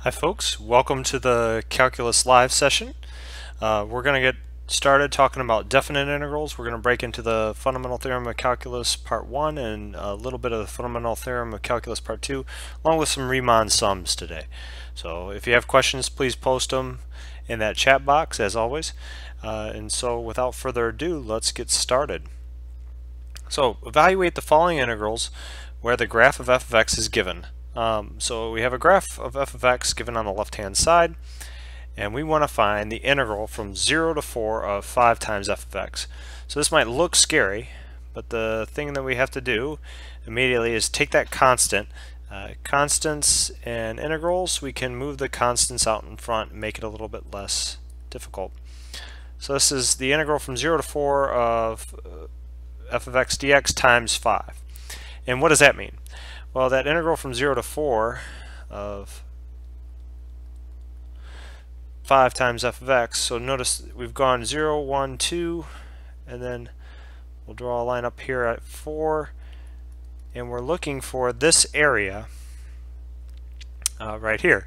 Hi folks, welcome to the Calculus Live session. We're going to get started talking about definite integrals. We're going to break into the Fundamental Theorem of Calculus Part 1 and a little bit of the Fundamental Theorem of Calculus Part 2, along with some Riemann sums today. So if you have questions, please post them in that chat box as always. And so without further ado, let's get started. So evaluate the following integrals where the graph of f of x is given. So we have a graph of f of x given on the left hand side, and we want to find the integral from 0 to 4 of 5 times f of x. So this might look scary, but the thing that we have to do immediately is take that constant. Constants and integrals, we can move the constants out in front and make it a little bit less difficult. So this is the integral from 0 to 4 of f of x dx times 5. And what does that mean? Well, that integral from 0 to 4 of 5 times f of x, so notice we've gone 0, 1, 2, and then we'll draw a line up here at 4, and we're looking for this area right here.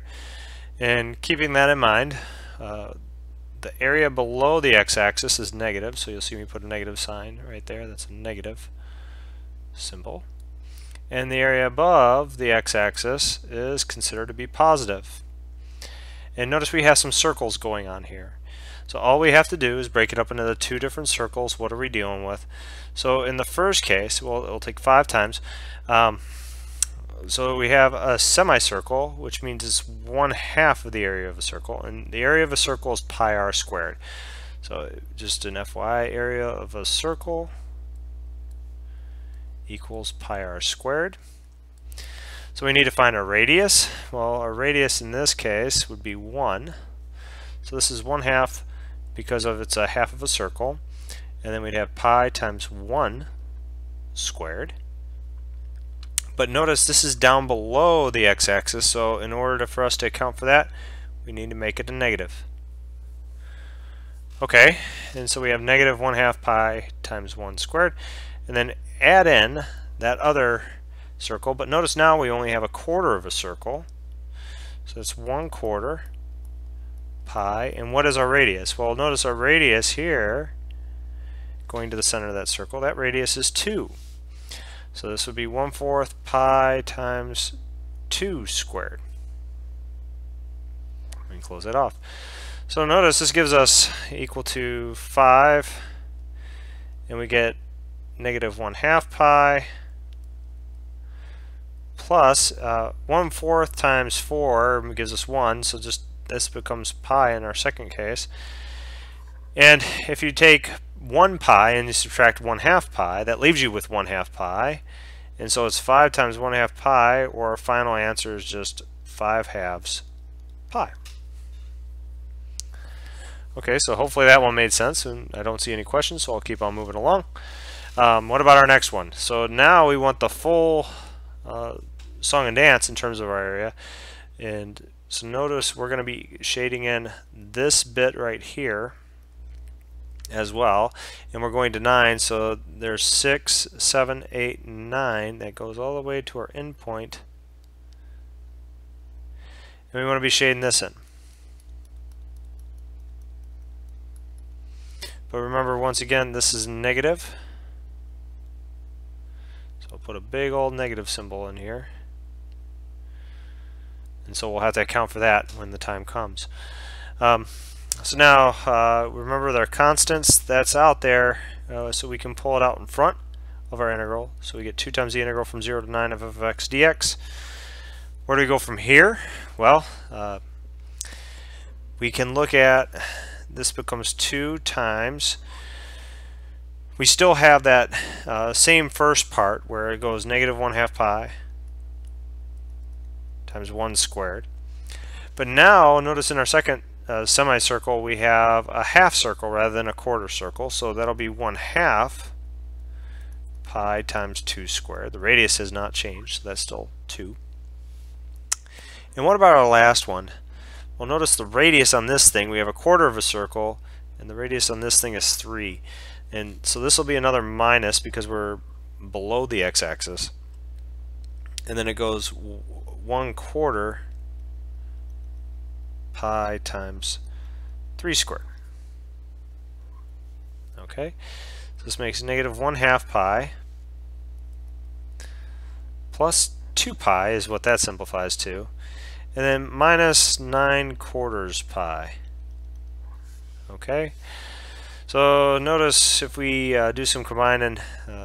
And keeping that in mind, the area below the x-axis is negative, so you'll see me put a negative sign right there. That's a negative symbol. And the area above the x-axis is considered to be positive. And notice we have some circles going on here. So all we have to do is break it up into the two different circles. What are we dealing with? So in the first case, well, it'll take 5 times. So we have a semicircle, which means it's 1/2 of the area of a circle, and the area of a circle is pi r squared. So just an FYI, area of a circle equals pi r squared. So we need to find a radius. Well, our radius in this case would be 1. So this is 1/2 because of it's a half of a circle, and then we'd have pi times 1 squared. But notice this is down below the x-axis, so in order for us to account for that, we need to make it a negative. Okay, and so we have negative 1/2 pi times 1 squared, and then add in that other circle, but notice now we only have a quarter of a circle, so it's 1/4 pi, and what is our radius? Well, notice our radius here, going to the center of that circle, that radius is 2. So this would be 1/4 pi times 2 squared. Let me close that off. So notice this gives us equal to 5, and we get negative 1/2 pi plus 1/4 times 4 gives us 1, so just this becomes pi in our second case. And if you take 1 pi and you subtract 1/2 pi, that leaves you with 1/2 pi, and so it's 5 times 1/2 pi, or our final answer is just 5/2 pi. Okay, so hopefully that one made sense, and I don't see any questions, so I'll keep on moving along. What about our next one? So now we want the full song and dance in terms of our area, and so notice we're going to be shading in this bit right here as well, and we're going to 9, so there's 6, 7, 8, 9 that goes all the way to our endpoint, and we want to be shading this in. But remember, once again, this is negative, so I'll put a big old negative symbol in here, and so we'll have to account for that when the time comes. So now, remember their constants, that's out there, so we can pull it out in front of our integral. So we get 2 times the integral from 0 to 9 of f of x dx. Where do we go from here? Well, we can look at, this becomes 2 times, we still have that same first part where it goes negative 1/2 pi times 1 squared. But now, notice in our second semicircle we have a half circle rather than a quarter circle, so that'll be 1/2 pi times 2 squared. The radius has not changed, so that's still 2. And what about our last one? Well, notice the radius on this thing, we have a quarter of a circle, and the radius on this thing is 3. And so this will be another minus because we're below the x-axis. And then it goes 1/4 pi times 3 squared. Okay, so this makes negative 1/2 pi plus 2 pi is what that simplifies to, and then minus 9/4 pi. Okay, so notice if we do some combining,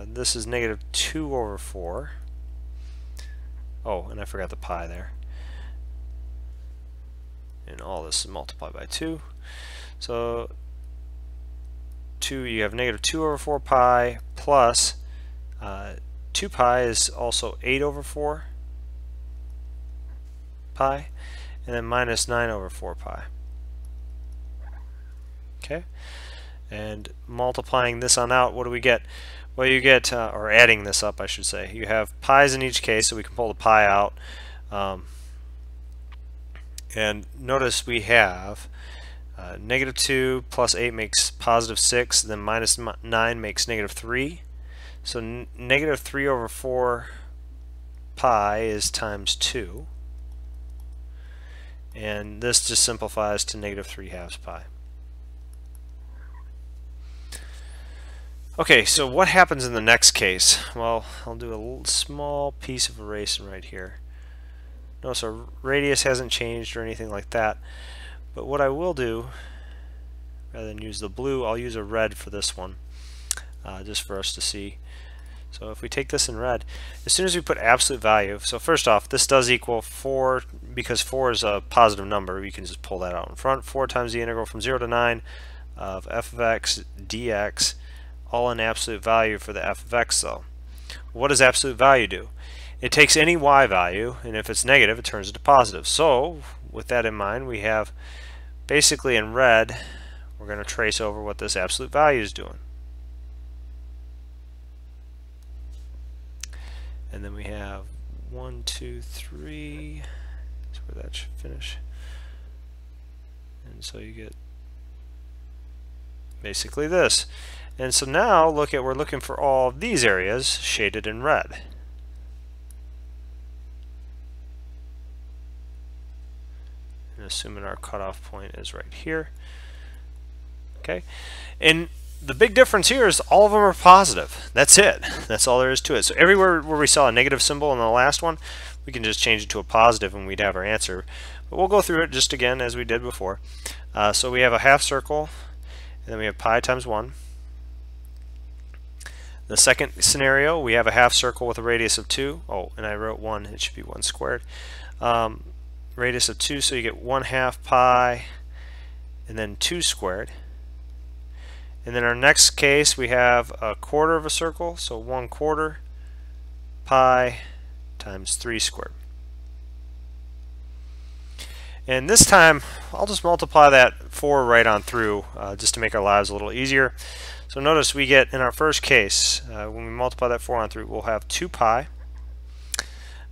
this is negative 2/4. Oh, and I forgot the pi there. And all this is multiplied by 2. So you have negative 2/4 pi plus 2 pi is also 8/4 pi, and then minus 9/4 pi. Okay, and multiplying this on out, what do we get? Well, you get, or adding this up, I should say, you have pi's in each case, so we can pull the pi out. And notice we have negative 2 plus 8 makes positive 6, then minus 9 makes negative 3. So negative 3/4 pi is times 2. And this just simplifies to negative 3/2 pi. Okay, so what happens in the next case? Well, I'll do a small piece of erasing right here. Notice our radius hasn't changed or anything like that. But what I will do, rather than use the blue, I'll use a red for this one, just for us to see. So if we take this in red, as soon as we put absolute value, so first off, this does equal 4, because 4 is a positive number, we can just pull that out in front. 4 times the integral from 0 to 9 of f of x dx, all in absolute value for the f of x though. What does absolute value do? It takes any y value, and if it's negative, it turns into positive. So with that in mind, we have basically in red, we're going to trace over what this absolute value is doing. And then we have 1, 2, 3. That's where that should finish. And so you get basically this. And so now we're looking for all of these areas shaded in red. And assuming our cutoff point is right here. Okay, and the big difference here is all of them are positive. That's it. That's all there is to it. So everywhere where we saw a negative symbol in the last one, we can just change it to a positive and we'd have our answer. But we'll go through it just again as we did before. So we have a half circle, and then we have pi times 1. The second scenario, we have a half circle with a radius of 2. Oh, and I wrote 1. It should be 1 squared. Radius of 2, so you get 1/2 pi and then 2 squared. And then our next case, we have a quarter of a circle, so 1/4 pi times 3 squared. And this time, I'll just multiply that 4 right on through, just to make our lives a little easier. So notice we get, in our first case, when we multiply that 4 on through, we'll have 2 pi.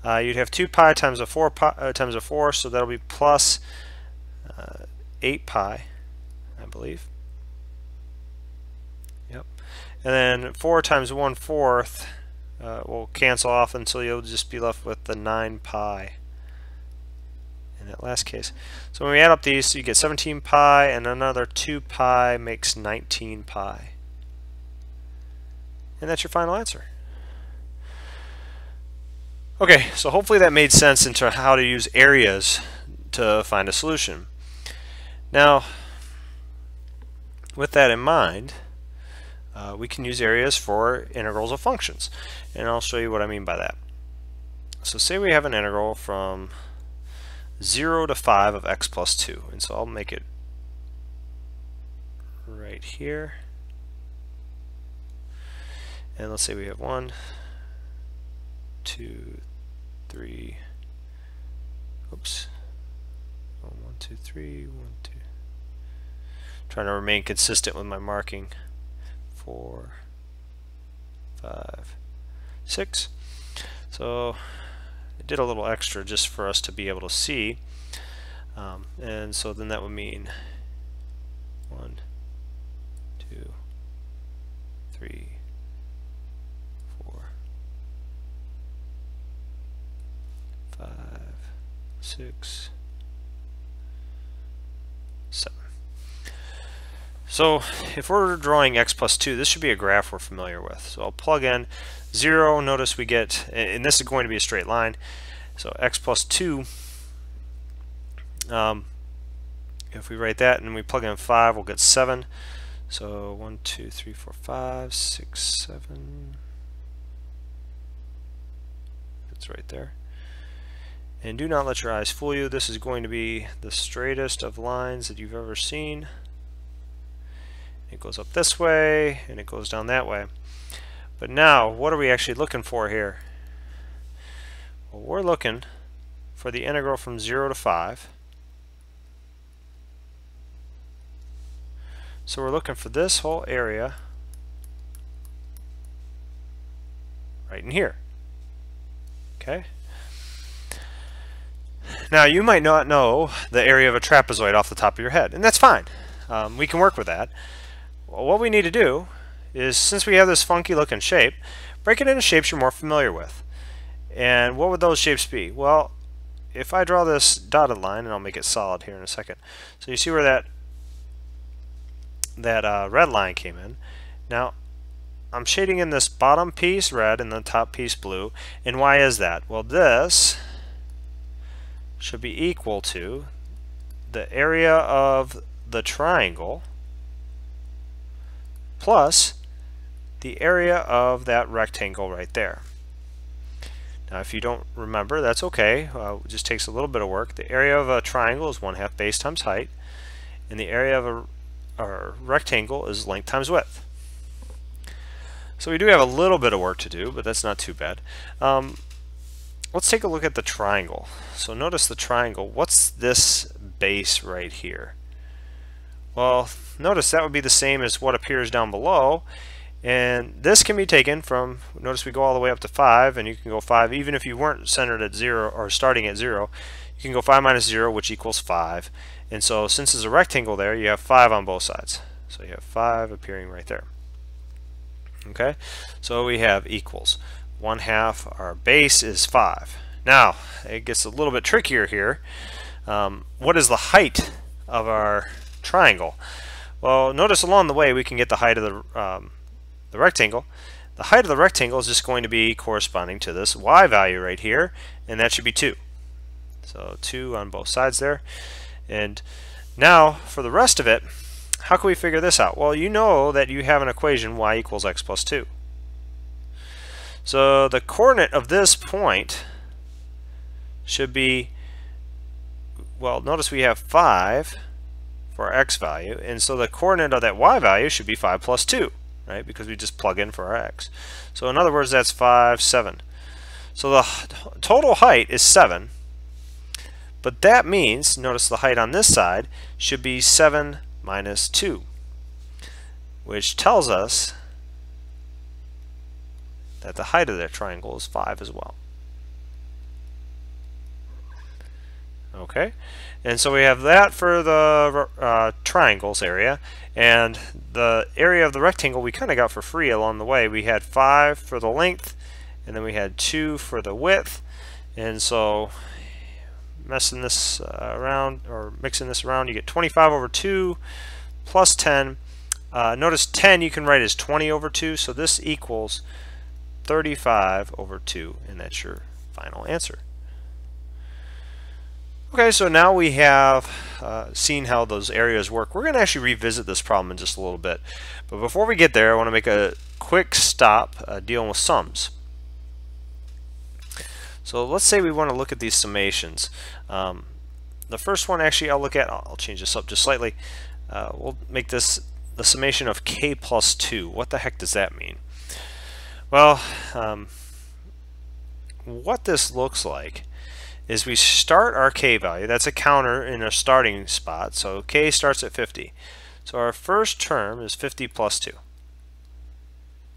You'd have 2 pi times a 4 times a 4, so that'll be plus 8 pi, I believe. Yep. And then 4 times 1/4 will cancel off until you'll just be left with the 9 pi in that last case. So when we add up these, you get 17 pi, and another 2 pi makes 19 pi. And that's your final answer. Okay, so hopefully that made sense into how to use areas to find a solution. Now, with that in mind, we can use areas for integrals of functions, and I'll show you what I mean by that. So say we have an integral from 0 to 5 of x plus 2, and so I'll make it right here. And let's say we have 1, 2, 3, oops, 1, 2, 3, 1, 2. Trying to remain consistent with my marking. 4, 5, 6. So I did a little extra just for us to be able to see, and so then that would mean 1, 2, 3, 4, 5, 6, So if we're drawing x plus 2, this should be a graph we're familiar with. So I'll plug in 0. Notice we get, and this is going to be a straight line, so x plus 2, if we write that and we plug in 5, we'll get 7. So 1, 2, 3, 4, 5, 6, 7. It's right there. And do not let your eyes fool you. This is going to be the straightest of lines that you've ever seen. It goes up this way and it goes down that way. But now, what are we actually looking for here? Well, we're looking for the integral from 0 to 5. So we're looking for this whole area right in here. Okay? Now, you might not know the area of a trapezoid off the top of your head, and that's fine. We can work with that. Well, what we need to do is, since we have this funky looking shape, break it into shapes you're more familiar with. And what would those shapes be? Well, if I draw this dotted line, and I'll make it solid here in a second. So you see where that red line came in. Now, I'm shading in this bottom piece red and the top piece blue. And why is that? Well, this should be equal to the area of the triangle plus the area of that rectangle right there. Now, if you don't remember, that's okay. It just takes a little bit of work. The area of a triangle is 1/2 base times height, and the area of a rectangle is length times width. So we do have a little bit of work to do, but that's not too bad. Let's take a look at the triangle. So notice the triangle. What's this base right here? Well, notice that would be the same as what appears down below, and this can be taken from, notice we go all the way up to 5, and you can go 5 even if you weren't centered at 0 or starting at 0. You can go 5 minus 0, which equals 5. And so since there's a rectangle there, you have 5 on both sides. So you have 5 appearing right there. Okay, so we have equals 1/2, our base is 5. Now, it gets a little bit trickier here. What is the height of our triangle? Well, notice along the way we can get the height of the rectangle. The height of the rectangle is just going to be corresponding to this y value right here, and that should be 2. So 2 on both sides there. And now, for the rest of it, how can we figure this out? Well, you know that you have an equation y equals x plus 2. So the coordinate of this point should be, well, notice we have 5 for our x value, and so the coordinate of that y value should be 5 plus 2, right? Because we just plug in for our x. So in other words, that's 5, 7. So the total height is 7, but that means, notice the height on this side should be 7 minus 2, which tells us that the height of that triangle is 5 as well. Okay, and so we have that for the triangles area, and the area of the rectangle we kind of got for free along the way. We had 5 for the length, and then we had 2 for the width, and so messing this around, or mixing this around, you get 25 over 2 plus 10. Notice 10 you can write as 20 over 2, so this equals 35 over 2, and that's your final answer. Okay, so now we have seen how those areas work. We're going to actually revisit this problem in just a little bit. But before we get there, I want to make a quick stop dealing with sums. So let's say we want to look at these summations. The first one actually I'll change this up just slightly. We'll make this the summation of k plus 2. What the heck does that mean? Well, what this looks like is we start our k value. That's a counter in a starting spot, so k starts at 50. So our first term is 50 plus 2.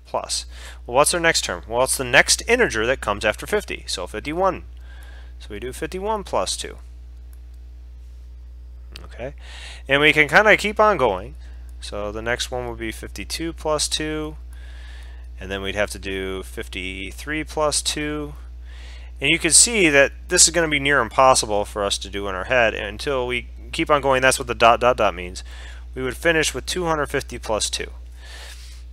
Plus. Well, what's our next term? Well, it's the next integer that comes after 50, so 51. So we do 51 plus 2. Okay, and we can kind of keep on going. So the next one would be 52 plus 2, and then we'd have to do 53 plus 2. And you can see that this is going to be near impossible for us to do in our head until we keep on going. That's what the dot dot dot means. we would finish with 250 plus 2.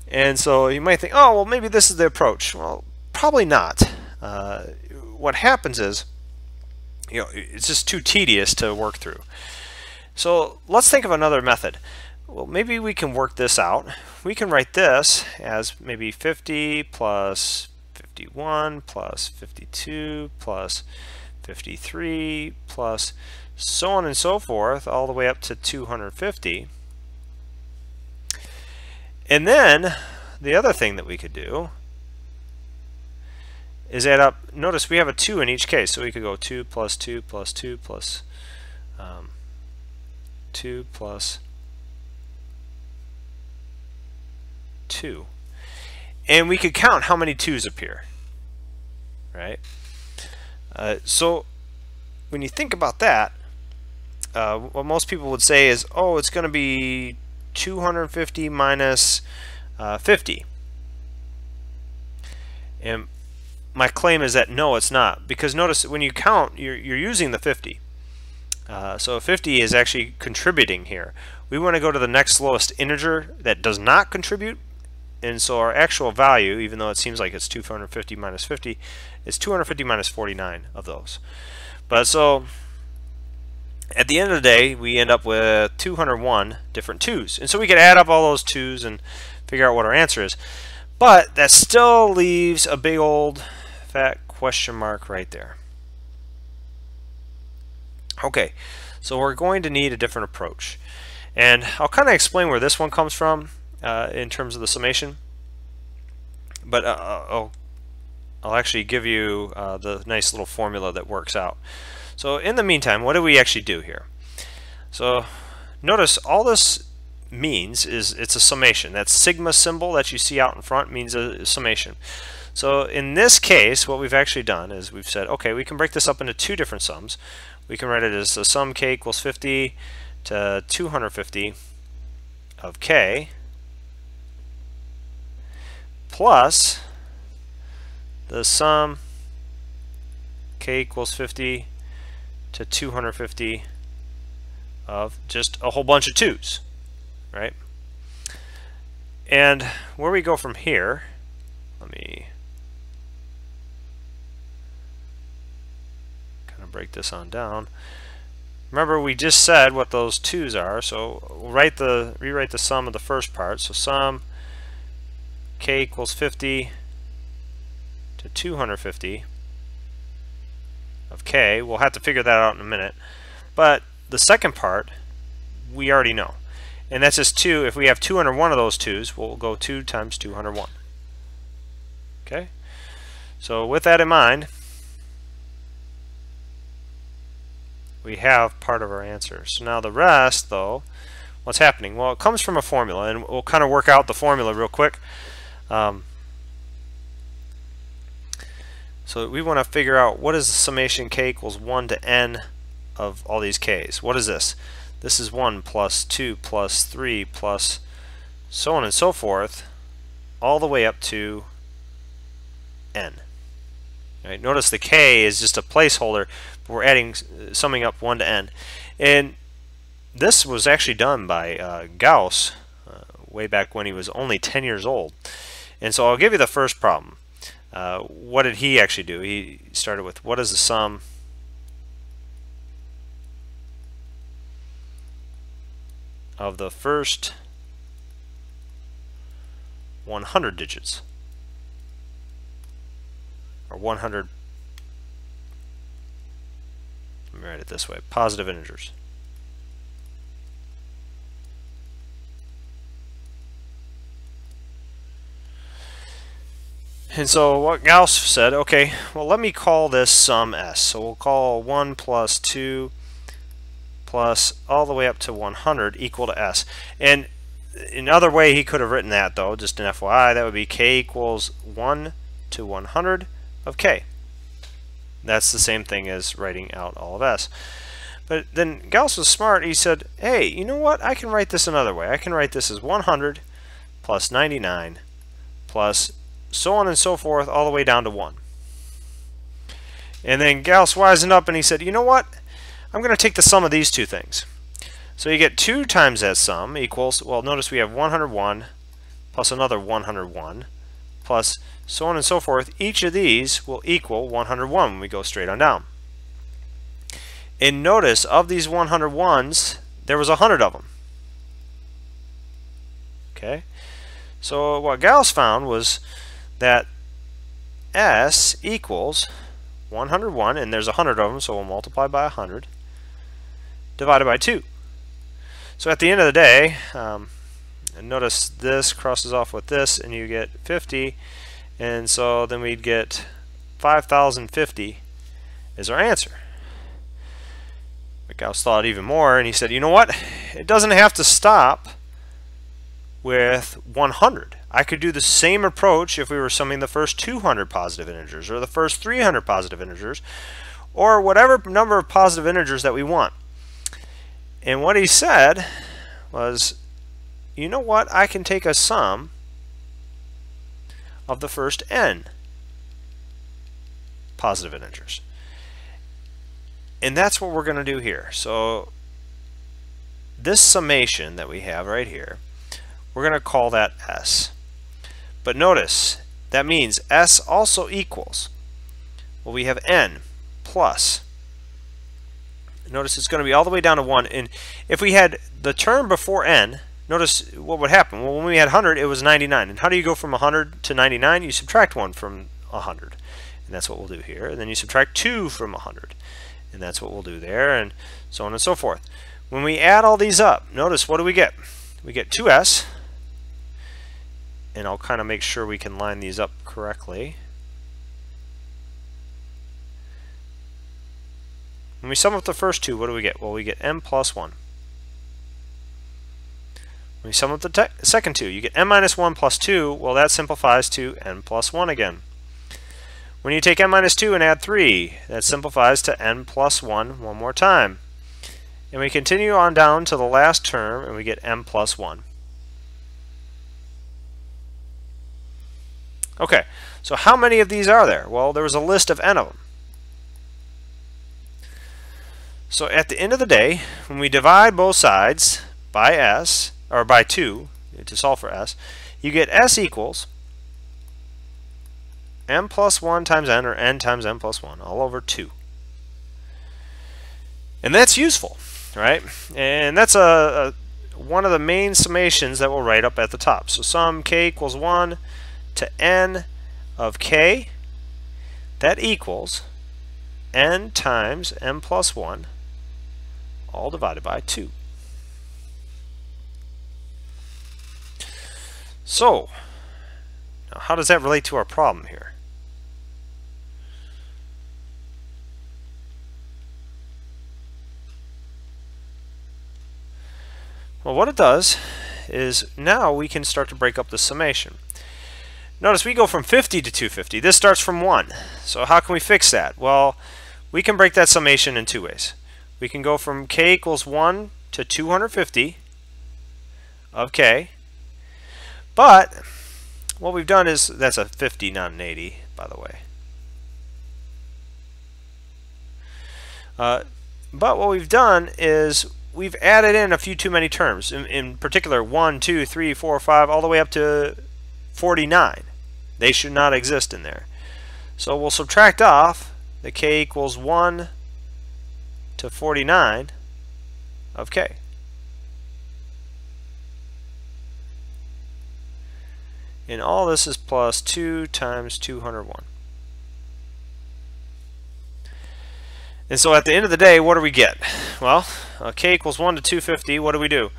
And so you might think, oh, well, maybe this is the approach. Well, probably not. What happens is, it's just too tedious to work through. So let's think of another method. Well, maybe we can work this out. We can write this as maybe 50 plus 51 plus 52 plus 53 plus so on and so forth, all the way up to 250. And then the other thing that we could do is add up. Notice we have a 2 in each case, so we could go 2 plus 2 plus 2 plus 2 plus 2. And we could count how many 2's appear, right? So when you think about that, what most people would say is, oh, it's going to be 250 minus 50. And my claim is that no, it's not, because notice when you count, you're using the 50. So 50 is actually contributing here. We want to go to the next lowest integer that does not contribute, and so our actual value, even though it seems like it's 250 minus 50, is 250 minus 49 of those. But so at the end of the day, we end up with 201 different 2's. And so we could add up all those 2's and figure out what our answer is. But that still leaves a big old fat question mark right there. Okay, so we're going to need a different approach. And I'll kind of explain where this one comes from in terms of the summation. But I'll actually give you the nice little formula that works out. So in the meantime, what do we actually do here? So notice all this means is it's a summation. That sigma symbol that you see out in front means a summation. So in this case, what we've actually done is we've said, okay, we can break this up into two different sums. We can write it as the sum k equals 50 to 250 of k plus the sum k equals 50 to 250 of just a whole bunch of 2's, right? And where we go from here, let me kind of break this on down. Remember, we just said what those 2's are, so we'll rewrite the sum of the first part. So sum k equals 50 to 250 of k. We'll have to figure that out in a minute. But the second part, we already know. And that's just 2. If we have 201 of those 2's, we'll go 2 times 201. Okay? So with that in mind, we have part of our answer. So now the rest, though, what's happening? Well, it comes from a formula, and we'll kind of work out the formula real quick. So we want to figure out what is the summation k equals 1 to n of all these k's. What is this? This is 1 plus 2 plus 3 plus so on and so forth, all the way up to n. Right? Notice the k is just a placeholder, but we're adding, summing up 1 to n. And this was actually done by Gauss way back when he was only 10 years old. And so I'll give you the first problem. What did he actually do? He started with, what is the sum of the first 100 digits? Or 100, let me write it this way, positive integers. And so what Gauss said, okay, well, let me call this sum s. So we'll call 1 plus 2 plus all the way up to 100 equal to s. And another way he could have written that, though, just an FYI, that would be k equals 1 to 100 of k. That's the same thing as writing out all of s. But then Gauss was smart. He said, hey, you know what? I can write this another way. I can write this as 100 plus 99 plus so on and so forth, all the way down to 1. And then Gauss wisened up and he said, you know what? I'm going to take the sum of these two things. So you get 2 times that sum equals, well, notice we have 101 plus another 101 plus so on and so forth. Each of these will equal 101 when we go straight on down. And notice, of these 101s, there was 100 of them. Okay? So what Gauss found was that S equals 101, and there's 100 of them, so we'll multiply by 100, divided by 2. So at the end of the day, notice this crosses off with this, and you get 50, and so then we'd get 5,050 is our answer. But Gauss thought even more, and he said, you know what? It doesn't have to stop with 100. I could do the same approach if we were summing the first 200 positive integers, or the first 300 positive integers, or whatever number of positive integers that we want. And what he said was, you know what? I can take a sum of the first n positive integers. And that's what we're going to do here. So this summation that we have right here, we're going to call that S. But notice, that means S also equals, well, we have n plus. Notice it's going to be all the way down to 1. And if we had the term before n, notice what would happen. Well, when we had 100, it was 99. And how do you go from 100 to 99? You subtract 1 from 100. And that's what we'll do here. And then you subtract 2 from 100. And that's what we'll do there, and so on and so forth. When we add all these up, notice what do we get? We get 2s. And I'll kind of make sure we can line these up correctly. When we sum up the first two, what do we get? Well, we get m plus 1. When we sum up the second two, you get m minus 1 plus 2. Well, that simplifies to n plus 1 again. When you take n minus 2 and add 3, that simplifies to n plus 1 one more time. And we continue on down to the last term, and we get m plus 1. Okay, so how many of these are there? Well, there was a list of n of them. So at the end of the day, when we divide both sides by s, or by 2, to solve for s, you get s equals m plus 1 times n, or n times m plus 1, all over 2. And that's useful, right? And that's one of the main summations that we'll write up at the top. So sum k equals 1 to n of k, that equals n times m plus 1, all divided by 2. So, now how does that relate to our problem here? Well, what it does is now we can start to break up the summation. Notice we go from 50 to 250. This starts from 1. So how can we fix that? Well, we can break that summation in two ways. We can go from k equals 1 to 250 of k. But what we've done is, that's a 50, not an 80, by the way. But what we've done is we've added in a few too many terms. In particular, 1, 2, 3, 4, 5, all the way up to 49. They should not exist in there. So we'll subtract off the k equals 1 to 49 of k. And all this is plus 2 times 201. And so at the end of the day, what do we get? Well, k equals 1 to 250, what do we do?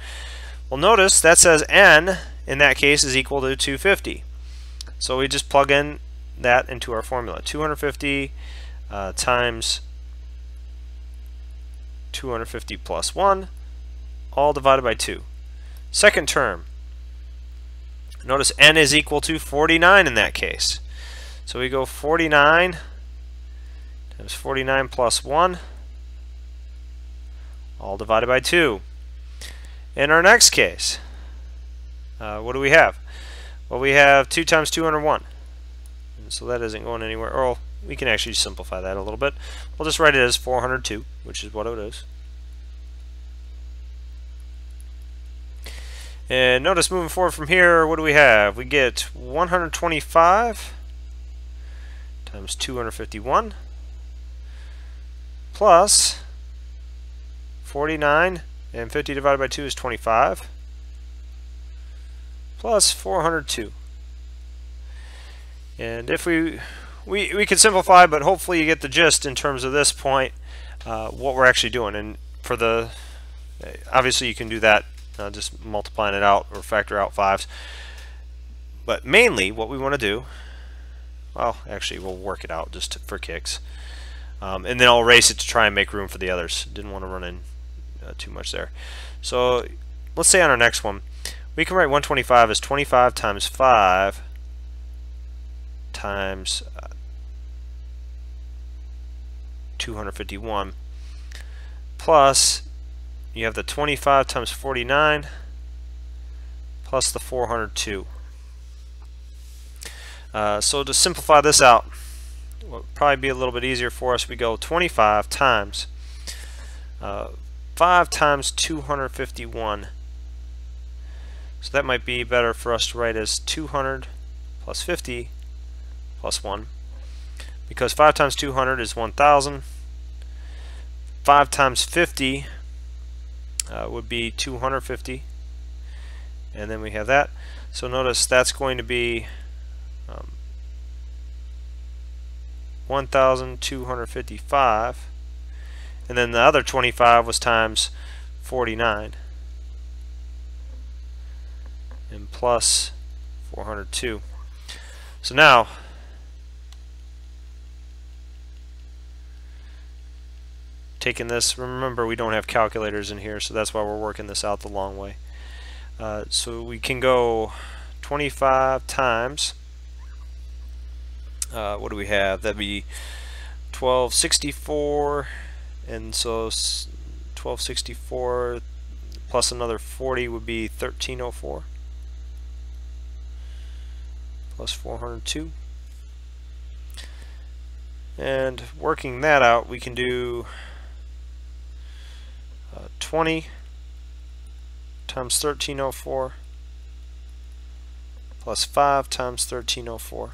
Well, notice that says n, in that case, is equal to 250. So we just plug in that into our formula. 250 times 250 plus 1, all divided by 2. Second term, notice n is equal to 49 in that case. So we go 49 times 49 plus 1, all divided by 2. In our next case, what do we have? Well, we have 2 times 201. And so that isn't going anywhere. Or we can actually simplify that a little bit. We'll just write it as 402, which is what it is. And notice moving forward from here, what do we have? We get 125 times 251 plus 49, and 50 divided by 2 is 25, plus 402. And if we could simplify, but hopefully you get the gist in terms of this point, what we're actually doing. And for the, obviously you can do that just multiplying it out or factor out 5s. But mainly what we want to do, well, actually we'll work it out just for kicks. And then I'll erase it to try and make room for the others. Didn't want to run in too much there. So let's say on our next one, we can write 125 as 25 times 5 times 251 plus you have the 25 times 49 plus the 402. So to simplify this out, what would probably be a little bit easier for us, we go 25 times 5 times 251. So that might be better for us to write as 200 plus 50 plus 1, because 5 times 200 is 1,000. 5 times 50 would be 250, and then we have that. So notice that's going to be 1,255, and then the other 25 was times 49 and plus 402. So now taking this, remember we don't have calculators in here, so that's why we're working this out the long way. So we can go 25 times, what do we have? That'd be 1264, and so 1264 plus another 40 would be 1304 plus 402. And working that out, we can do 20 times 1304 plus 5 times 1304.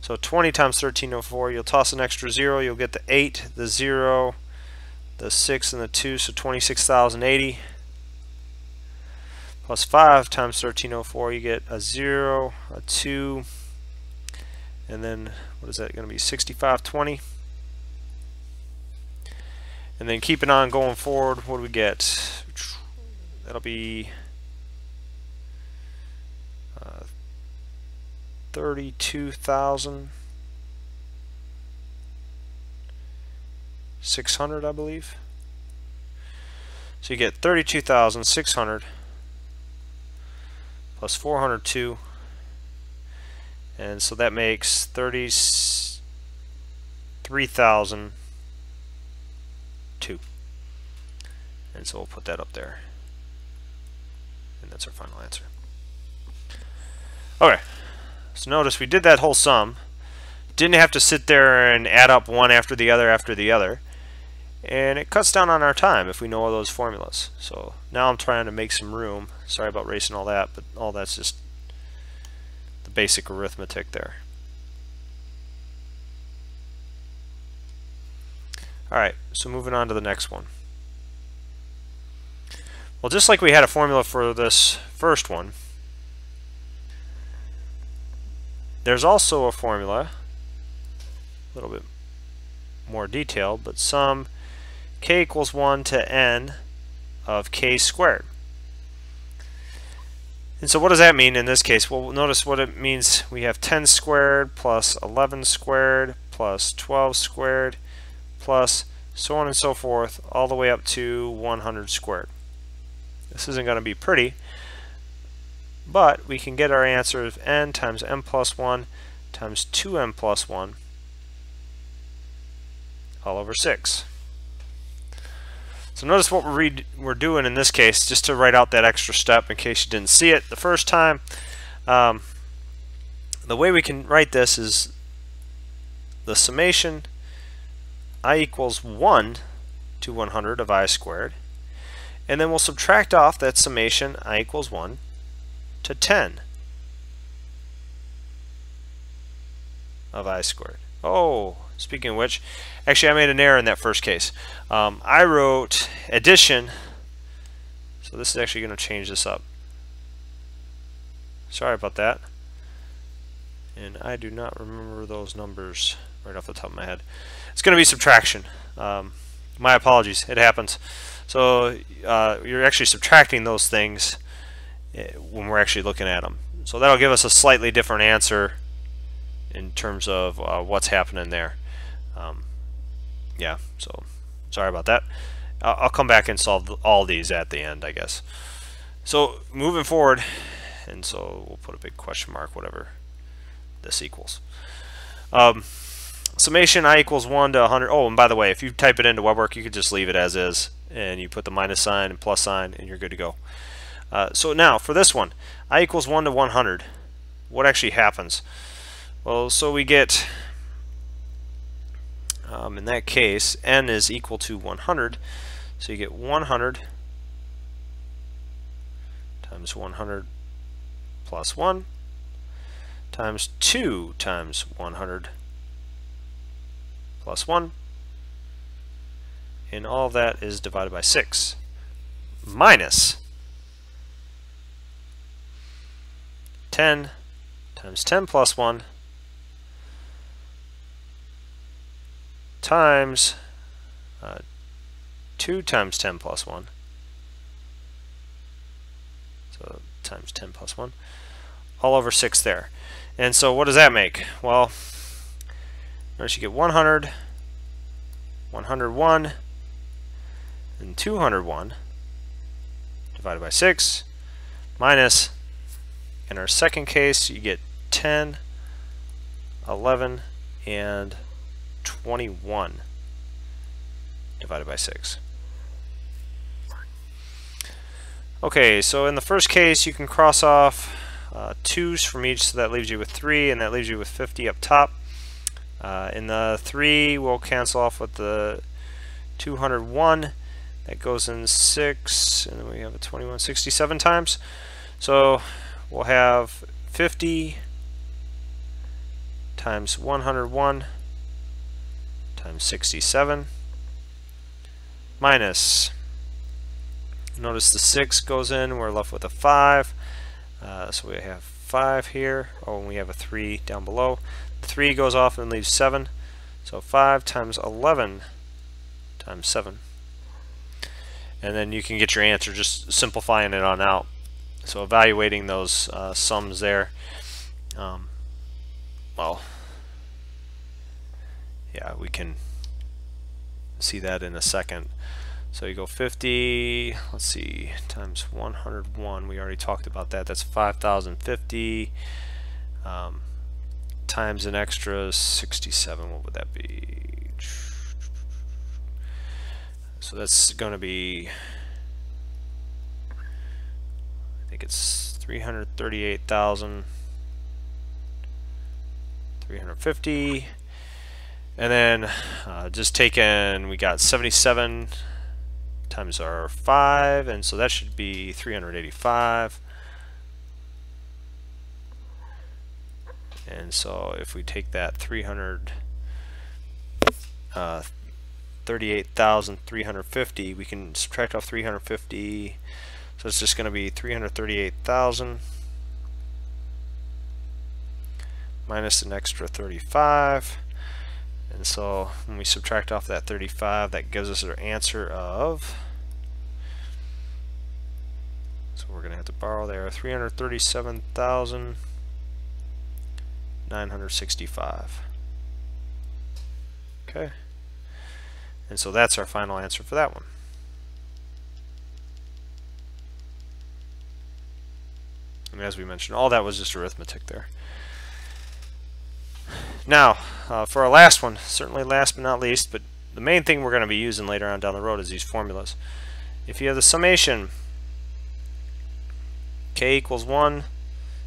So 20 times 1304, you'll toss an extra 0, you'll get the 8, the 0, the 6, and the 2, so 26,080. Plus 5 times 1304, you get a 0, a 2, and then what is that going to be? 6520. And then keeping on going forward, what do we get? That'll be 32,600, I believe. So you get 32,600 plus 402, and so that makes 33,002. And so we'll put that up there, and that's our final answer. Okay, so notice we did that whole sum, didn't have to sit there and add up one after the other, and it cuts down on our time if we know all those formulas. So now I'm trying to make some room. Sorry about erasing all that, but all that's just the basic arithmetic there. Alright, so moving on to the next one. Well, just like we had a formula for this first one, there's also a formula, a little bit more detailed, but sum k equals 1 to n of k squared. And so what does that mean in this case? Well, notice what it means. We have 10 squared plus 11 squared plus 12 squared plus so on and so forth, all the way up to 100 squared. This isn't going to be pretty, but we can get our answer of n times m plus 1 times 2m plus 1 all over 6. So notice what we're doing in this case, just to write out that extra step in case you didn't see it the first time. The way we can write this is the summation I equals 1 to 100 of I squared, And then we'll subtract off that summation I equals 1 to 10 of I squared. Oh, speaking of which, actually I made an error in that first case. I wrote addition, so this is actually going to change this up. Sorry about that. And I do not remember those numbers right off the top of my head. It's going to be subtraction. My apologies, it happens. So you're actually subtracting those things when we're actually looking at them. So that'll give us a slightly different answer in terms of what's happening there. Yeah, so sorry about that. I'll come back and solve all these at the end, I guess. So moving forward, and so we'll put a big question mark, whatever this equals. Summation I equals 1 to 100. Oh, and by the way, if you type it into WebWork, you could just leave it as is, and you put the minus sign and plus sign, and you're good to go. So now, for this one, I equals 1 to 100. What actually happens? Well, so we get, in that case, n is equal to 100. So you get 100 times 100 plus 1 times 2 times 100 plus 1, and all of that is divided by 6, minus 10 times 10 plus 1 times 2 times 10 plus 1, so times 10 plus 1, all over 6 there. And so what does that make? Well, notice you get 100, 101, and 201 divided by 6, minus, in our second case, you get 10, 11, and 21 divided by 6. Okay, so in the first case, you can cross off 2's from each, so that leaves you with 3, and that leaves you with 50 up top. In the 3, we'll cancel off with the 201. That goes in 6, and then we have a 21, 67 times. So we'll have 50 times 101 times 67 minus, notice the 6 goes in, we're left with a 5. So we have 5 here. Oh, and we have a 3 down below. 3 goes off and leaves 7. So 5 times 11 times 7. And then you can get your answer just simplifying it on out. So evaluating those sums there. Well, yeah, we can see that in a second. So you go 50, let's see, times 101. We already talked about that. That's 5,050 times an extra 67. What would that be? So that's going to be, I think it's 338,350. And then just taking, we got 77 times our 5, and so that should be 385. And so if we take that 38,350, we can subtract off 350, so it's just going to be 338,000 minus an extra 35. And so when we subtract off that 35, that gives us our answer of, so we're going to have to borrow there, 337,965. Okay. And so that's our final answer for that one. And as we mentioned, all that was just arithmetic there. Now, for our last one, certainly last but not least, but the main thing we're going to be using later on down the road is these formulas. If you have the summation k equals 1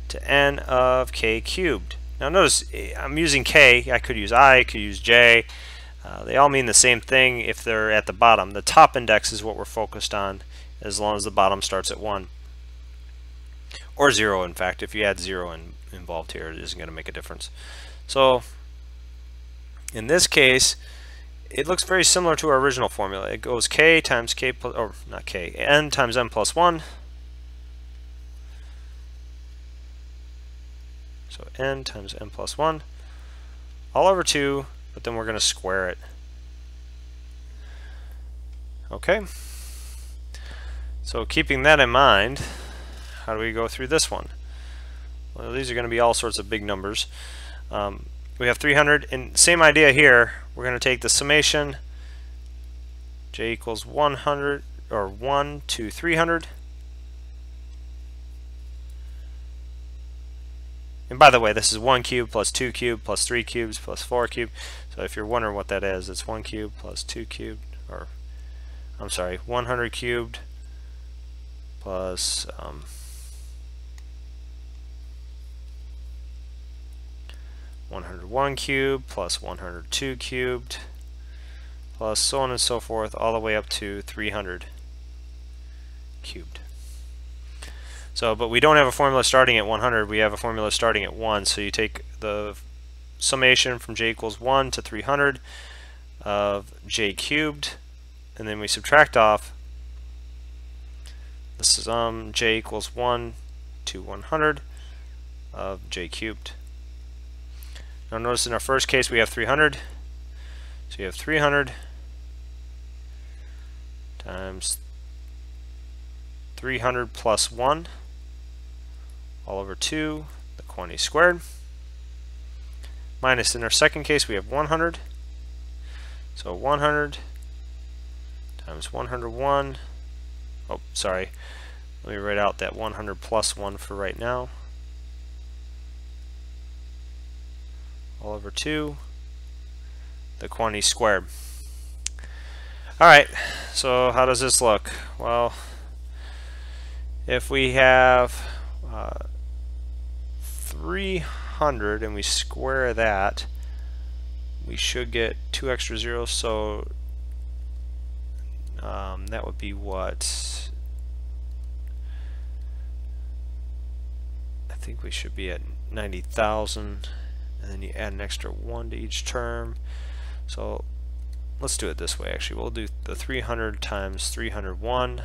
to n of k cubed. Now notice I'm using k, I could use I, I could use j. They all mean the same thing if they're at the bottom. The top index is what we're focused on as long as the bottom starts at 1. Or 0, in fact. If you add 0 involved here, it isn't going to make a difference. So in this case, it looks very similar to our original formula. It goes k times k plus, or not k, n times n plus 1. So n times n plus 1 all over 2, but then we're going to square it. Okay? So keeping that in mind, how do we go through this one? Well, these are going to be all sorts of big numbers. We have 300, and same idea here. We're going to take the summation j equals 100, or 1 to 300. And by the way, this is 1 cubed plus 2 cubed plus 3 cubes plus 4 cubed. So if you're wondering what that is, it's 1 cubed plus 2 cubed, or I'm sorry, 100 cubed plus 101 cubed plus 102 cubed plus so on and so forth, all the way up to 300 cubed. So, but we don't have a formula starting at 100, we have a formula starting at 1. So you take the summation from j equals 1 to 300 of j cubed, and then we subtract off, this is j equals 1 to 100 of j cubed. Now notice in our first case we have 300, so you have 300 times 300 plus 1 all over 2, the quantity squared, minus in our second case we have 100, so 100 times 101, oh sorry, let me write out that 100 plus 1 for right now, all over 2, the quantity squared. Alright, so how does this look? Well, if we have 300 and we square that, we should get 2 extra zeros, so that would be what? I think we should be at 90,000, and then you add an extra 1 to each term. So let's do it this way actually. We'll do the 300 times 301,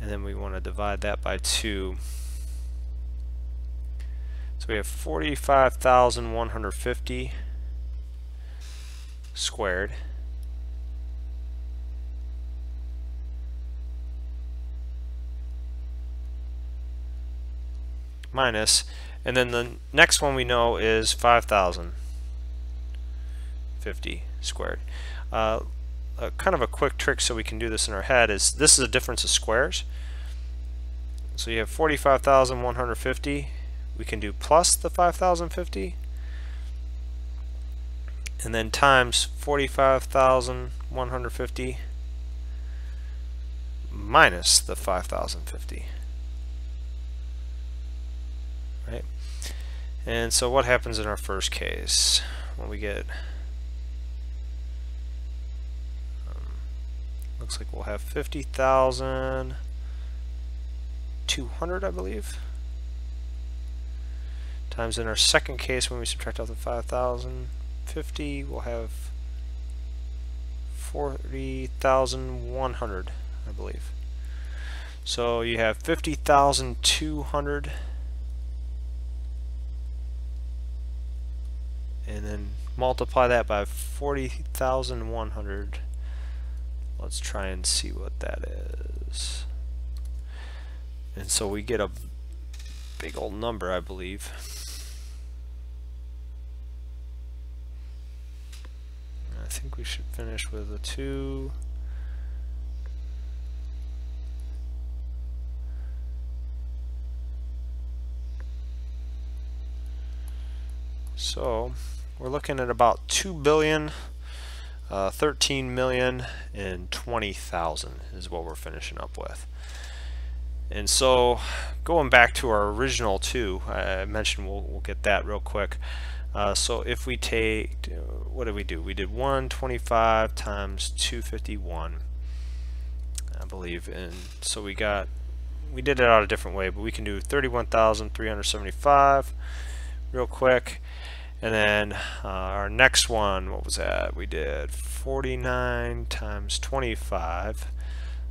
and then we want to divide that by 2. So we have 45,150 squared minus, and then the next one we know is 5,050 squared. Kind of a quick trick so we can do this in our head is, this is a difference of squares. So you have 45,150, we can do plus the 5,050, and then times 45,150 minus the 5,050. Right? And so what happens in our first case? Well, we get, looks like we'll have 50,200, I believe, times in our second case, when we subtract out the 5,050, we'll have 40,100, I believe. So you have 50,200, and then multiply that by 40,100. Let's try and see what that is. And so we get a big old number, I believe. I think we should finish with a 2. So we're looking at about 2,013,020,000 is what we're finishing up with. And so going back to our original 2, I mentioned we'll get that real quick. So if we take, what did we do? We did 125 times 251, I believe, and so we did it out a different way, but we can do 31,375 real quick. And then our next one, what was that? We did 49 times 25.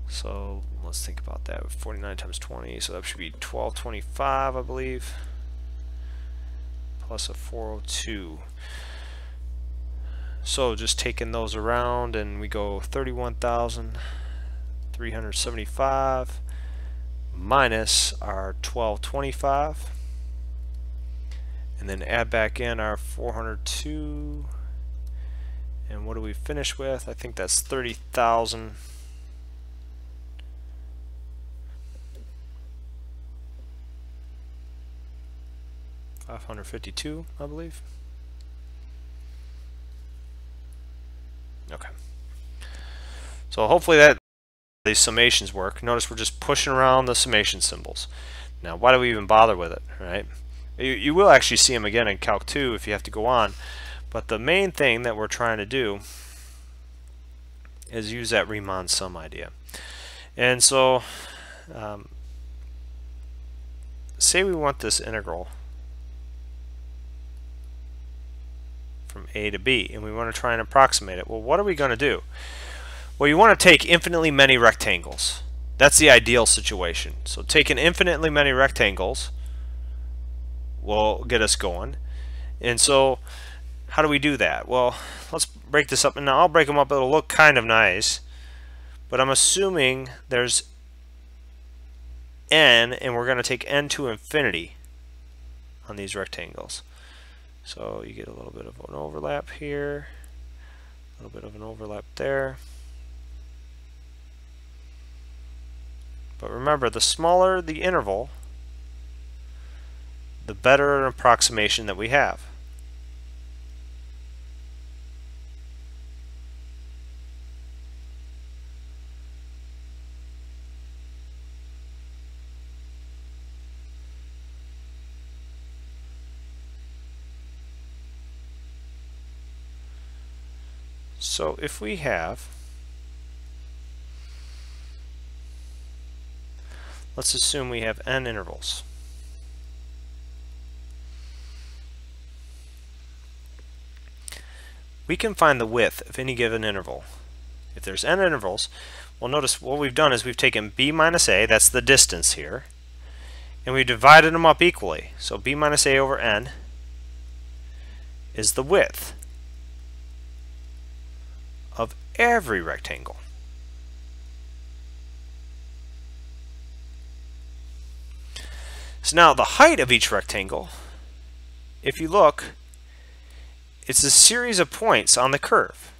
So let's think about that. 49 times 20, so that should be 1225, I believe, plus a 402. So just taking those around, and we go 31,375 minus our 1225, and then add back in our 402, and what do we finish with? I think that's 30,000. 552, I believe. Okay. So hopefully these summations work. Notice we're just pushing around the summation symbols. Now, why do we even bother with it, right? You will actually see them again in Calc 2 if you have to go on. But the main thing that we're trying to do is use that Riemann sum idea. And so, say we want this integral from a to b, and we want to try and approximate it. Well, what are we going to do? Well, you want to take infinitely many rectangles. That's the ideal situation. So taking infinitely many rectangles will get us going. And so how do we do that? Well, let's break this up, and now I'll break them up. It'll look kind of nice, but I'm assuming there's n, and we're going to take n to infinity on these rectangles. So you get a little bit of an overlap here, a little bit of an overlap there. But remember, the smaller the interval, the better an approximation that we have. So if we have, let's assume we have n intervals. We can find the width of any given interval. If there's n intervals, well, notice what we've done is we've taken b minus a, that's the distance here, and we've divided them up equally. So b minus a over n is the width of every rectangle. So now the height of each rectangle, if you look, it's a series of points on the curve.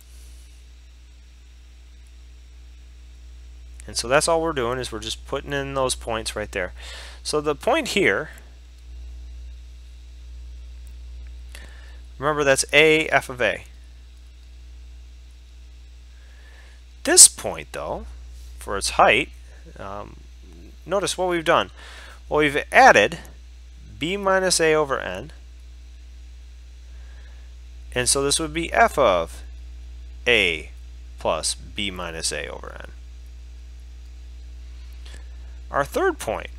And so that's all we're doing, is we're just putting in those points right there. So the point here, remember that's a f of a. This point, though, for its height, notice what we've done. Well, we've added b minus a over n, and so this would be f of a plus b minus a over n. Our third point,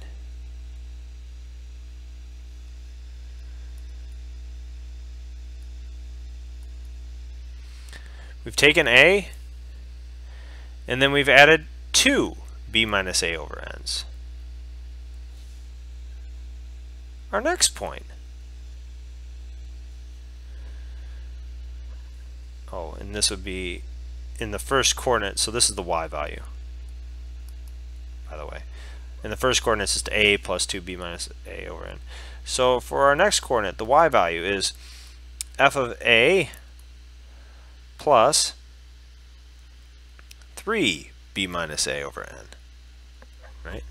we've taken a, and then we've added 2 b minus a over n's. Our next point, oh, and this would be in the first coordinate, so this is the y value, by the way. In the first coordinate, it's just a plus 2b minus a over n. So for our next coordinate, the y value is f of a plus 3b minus a over n, right?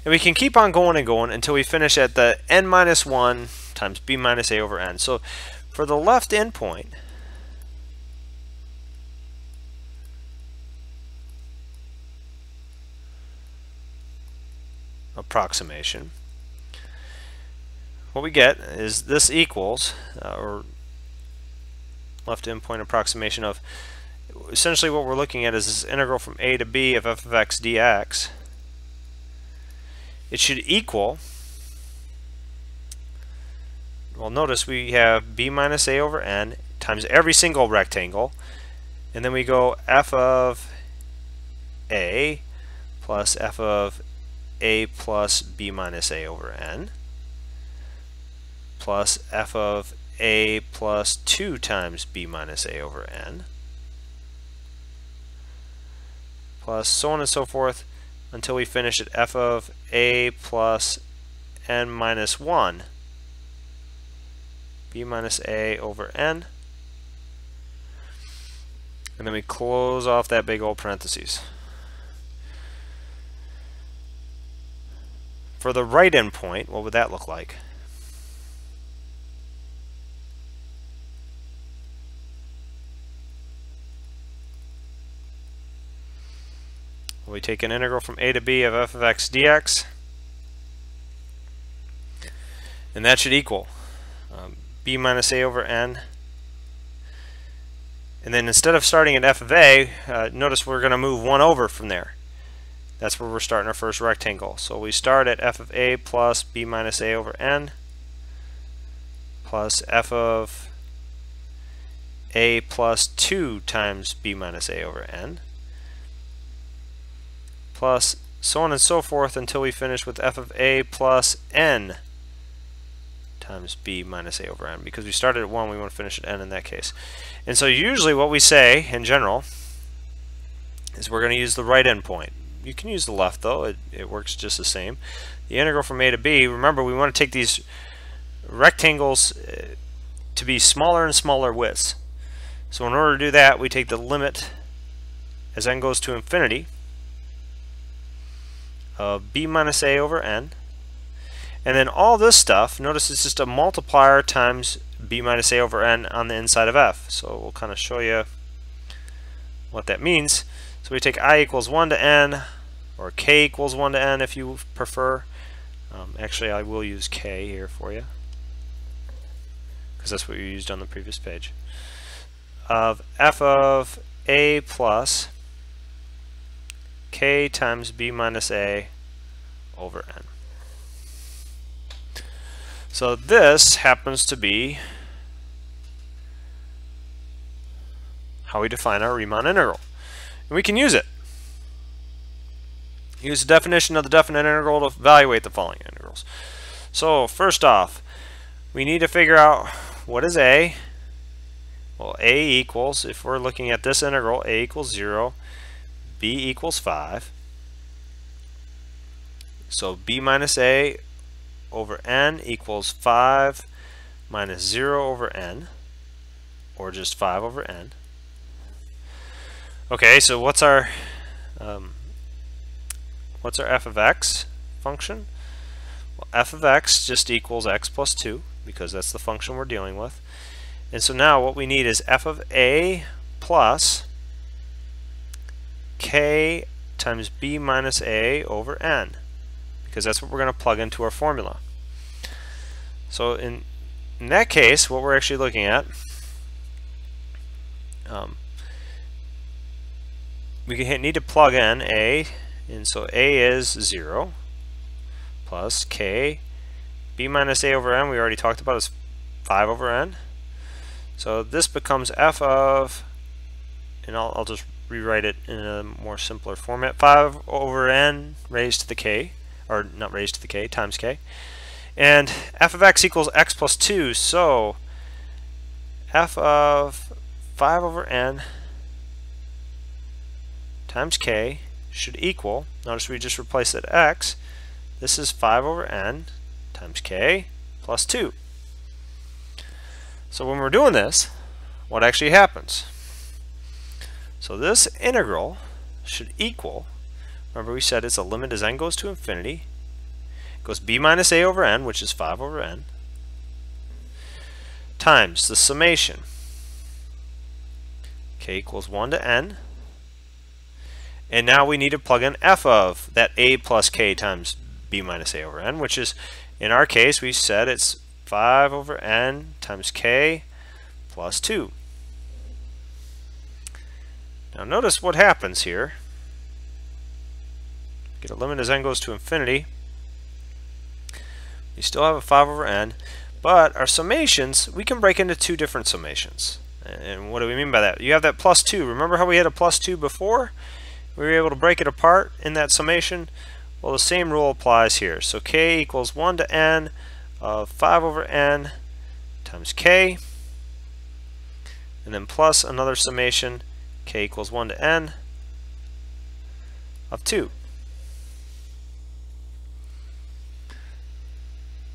And we can keep on going and going until we finish at the n minus 1 times b minus a over n. So for the left endpoint, approximation, what we get is this equals, or left endpoint approximation of, essentially what we're looking at is this integral from a to b of f of x dx. It should equal, well, notice we have b minus a over n times every single rectangle, and then we go f of a plus f of a plus b minus a over n plus f of a plus 2 times b minus a over n plus so on and so forth until we finish at f of a plus n minus 1 b minus a over n, and then we close off that big old parentheses. For the right endpoint, what would that look like? We take an integral from a to b of f of x dx, and that should equal b minus a over n. And then instead of starting at f of a, notice we're going to move 1 over from there. That's where we're starting our first rectangle. So we start at f of a plus b minus a over n plus f of a plus 2 times b minus a over n plus so on and so forth until we finish with f of a plus n times b minus a over n. Because we started at 1, we want to finish at n in that case. And so usually what we say in general is we're going to use the right endpoint. You can use the left though, it works just the same. The integral from a to b, remember we want to take these rectangles to be smaller and smaller widths. So in order to do that, we take the limit as n goes to infinity of b minus a over n, and then all this stuff, notice it's just a multiplier times b minus a over n on the inside of f. So we'll kind of show you what that means. So we take I equals 1 to n, or k equals 1 to n if you prefer. Actually, I will use k here for you, because that's what you used on the previous page, of f of a plus k times b minus a over n. So this happens to be how we define our Riemann integral. And we can use it. Use the definition of the definite integral to evaluate the following integrals. So first off, we need to figure out what is a. Well, a equals, if we're looking at this integral, a equals 0, b equals 5. So b minus a over n equals 5 minus 0 over n, or just 5 over n. Okay, so what's our f of x function? Well, f of x just equals x plus 2, because that's the function we're dealing with. And so now what we need is f of a plus k times b minus a over n, because that's what we're going to plug into our formula. So in that case, what we're actually looking at, we need to plug in a, and so a is 0 plus k, b minus a over n we already talked about is 5 over n. So this becomes f of, and I'll just rewrite it in a more simpler format, 5 over n raised to the k, or not raised to the k, times k. And f of x equals x plus 2, so f of 5 over n times k should equal, notice we just replaced it x, this is 5 over n times k plus 2. So when we're doing this, what actually happens? So this integral should equal, remember we said it's a limit as n goes to infinity, it goes b minus a over n, which is 5 over n, times the summation k equals 1 to n, and now we need to plug in f of that a plus k times b minus a over n, which is, in our case, we said it's 5 over n times k plus 2. Now notice what happens here. Get a limit as n goes to infinity. You still have a 5 over n, but our summations, we can break into two different summations. And what do we mean by that? You have that plus 2. Remember how we had a plus 2 before? We were able to break it apart in that summation. Well, the same rule applies here. So k equals 1 to n of 5 over n times k, and then plus another summation, k equals 1 to n of 2.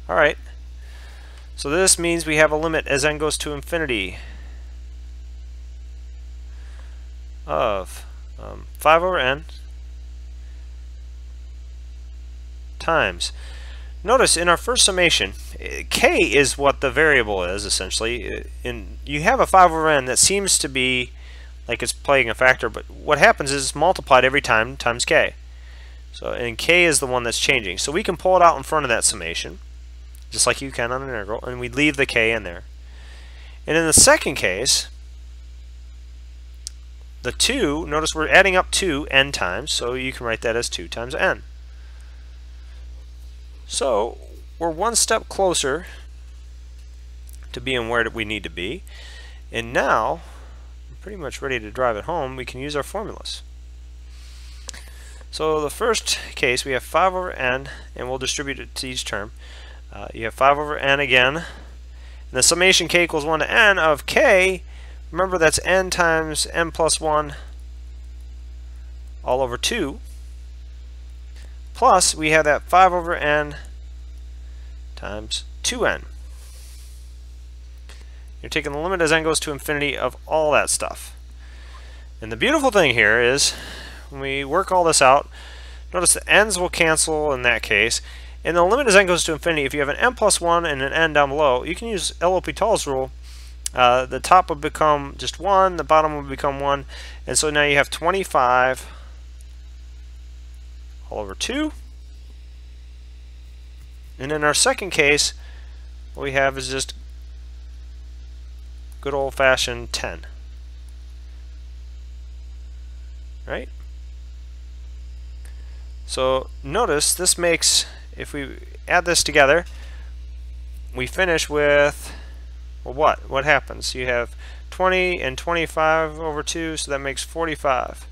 Alright, so this means we have a limit as n goes to infinity of 5 over n times. Notice in our first summation, k is what the variable is, essentially. You have a 5 over n that seems to be like it's playing a factor, but what happens is it's multiplied every time times k. So, and k is the one that's changing. So we can pull it out in front of that summation, just like you can on an integral, and we leave the k in there. And in the second case, the 2, notice we're adding up 2 n times, so you can write that as 2 times n. So we're one step closer to being where we need to be, and now we're pretty much ready to drive it home. We can use our formulas. So the first case, we have 5 over n, and we'll distribute it to each term. You have 5 over n again, and the summation k equals 1 to n of k, remember that's n times n plus 1 all over 2, plus we have that 5 over n times 2n. You're taking the limit as n goes to infinity of all that stuff. And the beautiful thing here is, when we work all this out, notice the n's will cancel in that case, and the limit as n goes to infinity, if you have an n plus 1 and an n down below, you can use L'Hopital's rule. The top would become just 1, the bottom would become 1, and so now you have 25 all over 2. And in our second case, what we have is just good old-fashioned 10. Right? So notice this makes, if we add this together, we finish with, well, what happens? You have 20 and 25 over 2, so that makes 45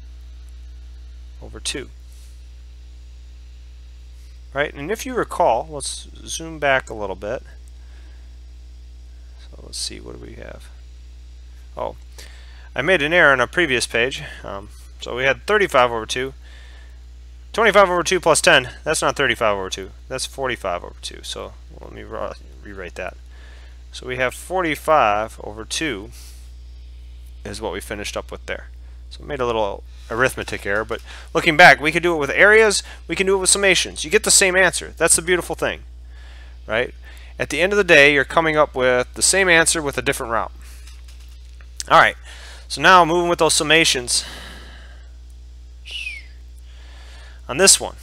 over 2. Right? And if you recall, let's zoom back a little bit. So let's see, what do we have? Oh, I made an error on a previous page. So we had 35 over 2. 25 over 2 plus 10, that's not 35 over 2. That's 45 over 2. So let me rewrite that. So we have 45 over 2 is what we finished up with there. So I made a little arithmetic error, but looking back, we could do it with areas, we can do it with summations. You get the same answer. That's the beautiful thing, right? At the end of the day, you're coming up with the same answer with a different route. Alright, so now moving with those summations. On this one,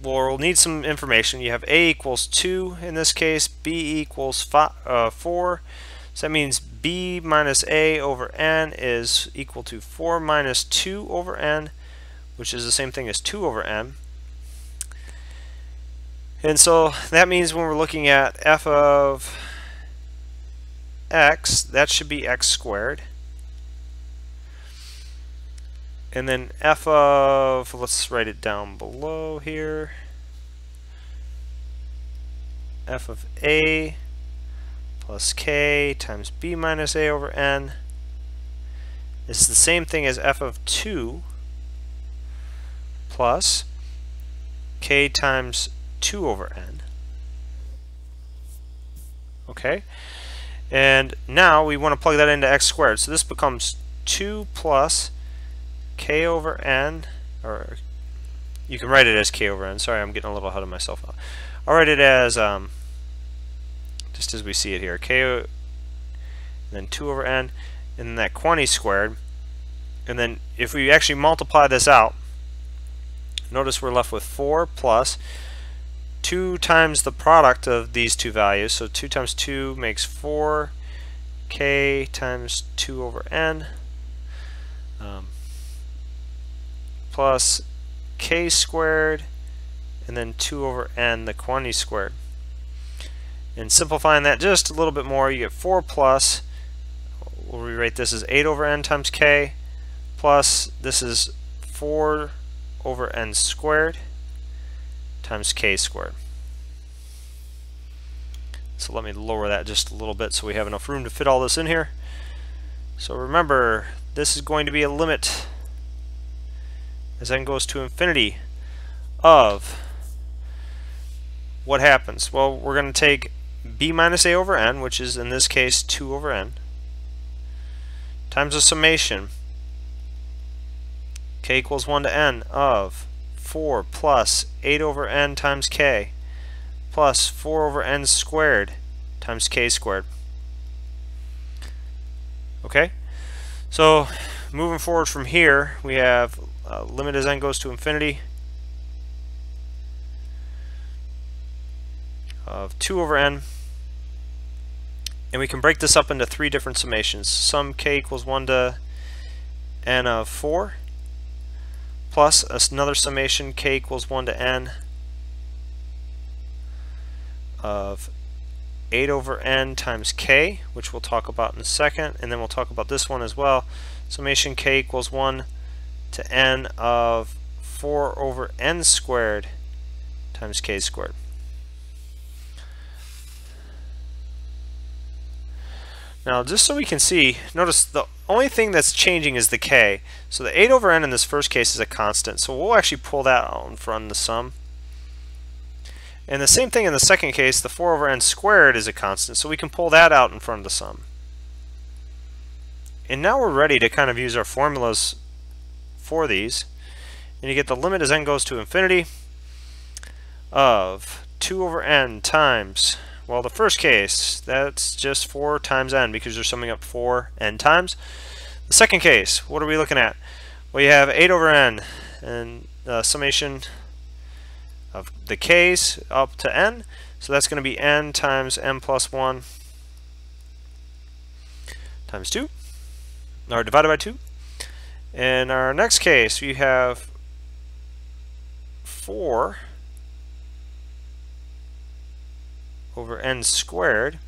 we'll need some information. You have a equals 2 in this case, b equals 4. So that means b minus a over n is equal to 4 minus 2 over n, which is the same thing as 2 over n. And so that means when we're looking at f of x, that should be x squared. And then f of, let's write it down below here, f of a plus k times b minus a over n is the same thing as f of 2 plus k times 2 over n. Okay? And now we want to plug that into x squared. So this becomes 2 plus k over n, or you can write it as k over n. Sorry, I'm getting a little ahead of myself. I'll write it as, just as we see it here, k, and then 2 over n, and then that quantity squared. And then if we actually multiply this out, notice we're left with 4 plus 2 times the product of these two values. So 2 times 2 makes 4, k times 2 over n, plus k squared, and then 2 over n, the quantity squared. And simplifying that just a little bit more, you get 4 plus, we'll rewrite this as 8 over n times k, plus this is 4 over n squared times k squared. So let me lower that just a little bit so we have enough room to fit all this in here. So remember, this is going to be a limit as n goes to infinity of what happens? Well, we're going to take b minus a over n, which is in this case 2 over n, times the summation k equals 1 to n of 4 plus 8 over n times k plus 4 over n squared times k squared. Okay, so moving forward from here, we have limit as n goes to infinity of 2 over n, and we can break this up into 3 different summations. Sum k equals 1 to n of 4, plus another summation k equals 1 to n of 8 over n times k, which we'll talk about in a second, and then we'll talk about this one as well. Summation k equals 1 to n of 4 over n squared times k squared. Now, just so we can see, notice the only thing that's changing is the k. So the 8 over n in this first case is a constant, so we'll actually pull that out in front of the sum. And the same thing in the second case, the 4 over n squared is a constant, so we can pull that out in front of the sum. And now we're ready to kind of use our formulas for these. And you get the limit as n goes to infinity of 2 over n times, well, the first case, that's just 4 times n because you're summing up 4 n times. The second case, what are we looking at? Well, you have 8 over n, and summation of the k's up to n, so that's going to be n times n plus 1 times 2, or divided by 2. In our next case, we have 4 over n squared,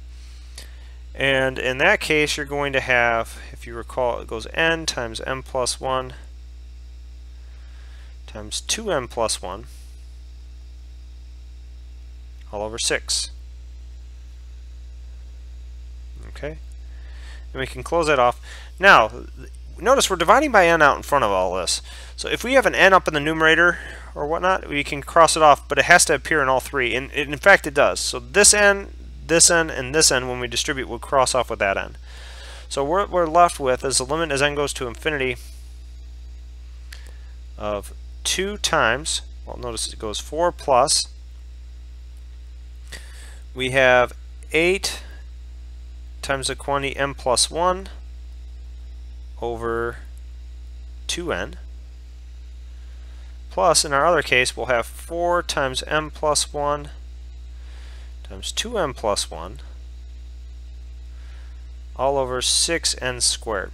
and in that case you're going to have, if you recall, it goes n times n plus 1 times 2n plus 1 all over 6. Okay, and we can close that off. Now notice we're dividing by n out in front of all this, so if we have an n up in the numerator or whatnot, we can cross it off, but it has to appear in all 3, and in fact it does. So this n, and this n, when we distribute, will cross off with that n. So what we're left with is the limit as n goes to infinity of 2 times, well, notice it goes 4 plus, we have 8 times the quantity n plus 1 over 2n, plus in our other case we'll have 4 times n plus 1 times 2n plus 1 all over 6n squared.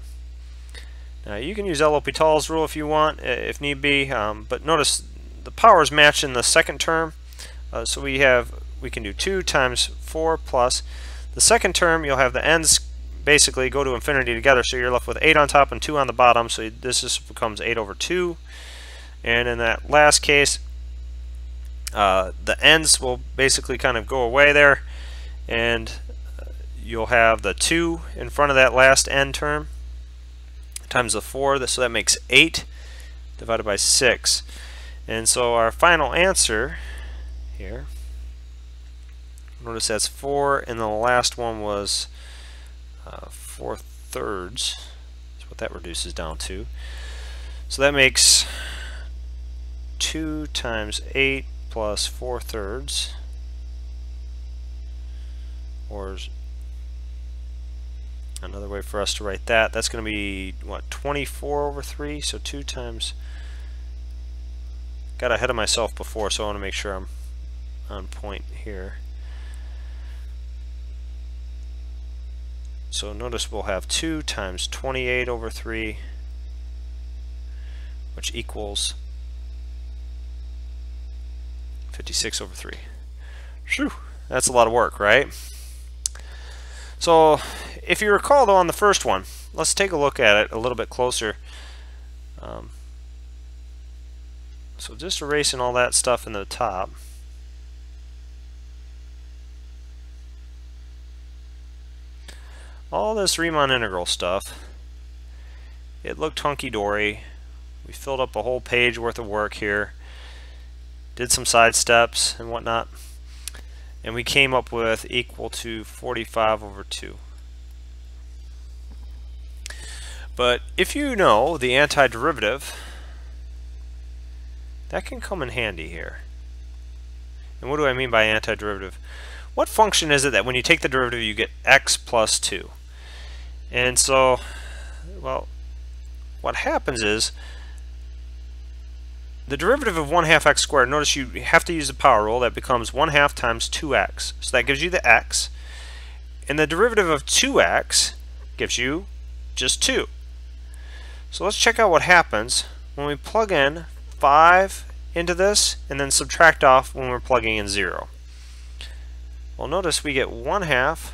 Now you can use L'Hopital's rule if you want, if need be, but notice the powers match in the second term, so we can do 2 times 4 plus the second term. You'll have the n's basically go to infinity together, so you're left with 8 on top and 2 on the bottom, so this just becomes 8 over 2. And in that last case, the n's will basically kind of go away there, and you'll have the 2 in front of that last n term times the 4, so that makes 8 divided by 6. And so our final answer here, notice that's 4, and the last one was 4/3. That's what that reduces down to. So that makes 2 times 8 plus 4/3, or another way for us to write that, that's going to be, what, 24 over 3? So 2 times, got ahead of myself before, so I want to make sure I'm on point here. So notice we'll have 2 times 28 over 3 which equals 56 over 3. Whew, that's a lot of work, right? So if you recall though on the first one, let's take a look at it a little bit closer. So just erasing all that stuff in the top. All this Riemann integral stuff, it looked hunky-dory. We filled up a whole page worth of work here, did some side steps and whatnot, and we came up with equal to 45 over 2. But if you know the antiderivative, that can come in handy here. And what do I mean by antiderivative? What function is it that when you take the derivative you get x plus 2? And so, well, what happens is the derivative of 1/2 x squared, notice you have to use the power rule, that becomes 1/2 times 2x. So that gives you the x. And the derivative of 2x gives you just 2. So let's check out what happens when we plug in 5 into this and then subtract off when we're plugging in 0. Well, notice we get 1/2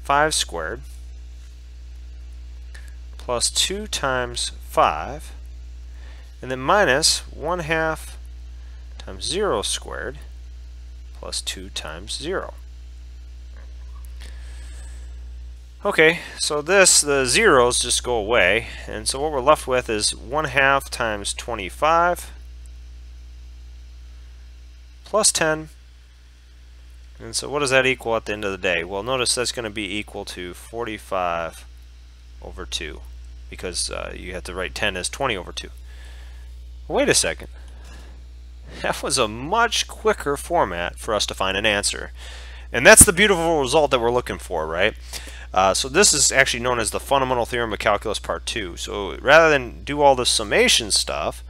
5 squared plus 2 times 5, and then minus 1/2 times 0 squared plus 2 times 0. Okay, so the zeros just go away, and so what we're left with is 1/2 times 25 plus 10. And so what does that equal at the end of the day? Well, notice that's going to be equal to 45 over 2, because you have to write 10 as 20 over 2. Wait a second. That was a much quicker format for us to find an answer. And that's the beautiful result that we're looking for, right? So this is actually known as the Fundamental Theorem of Calculus Part 2. So rather than do all the summation stuff,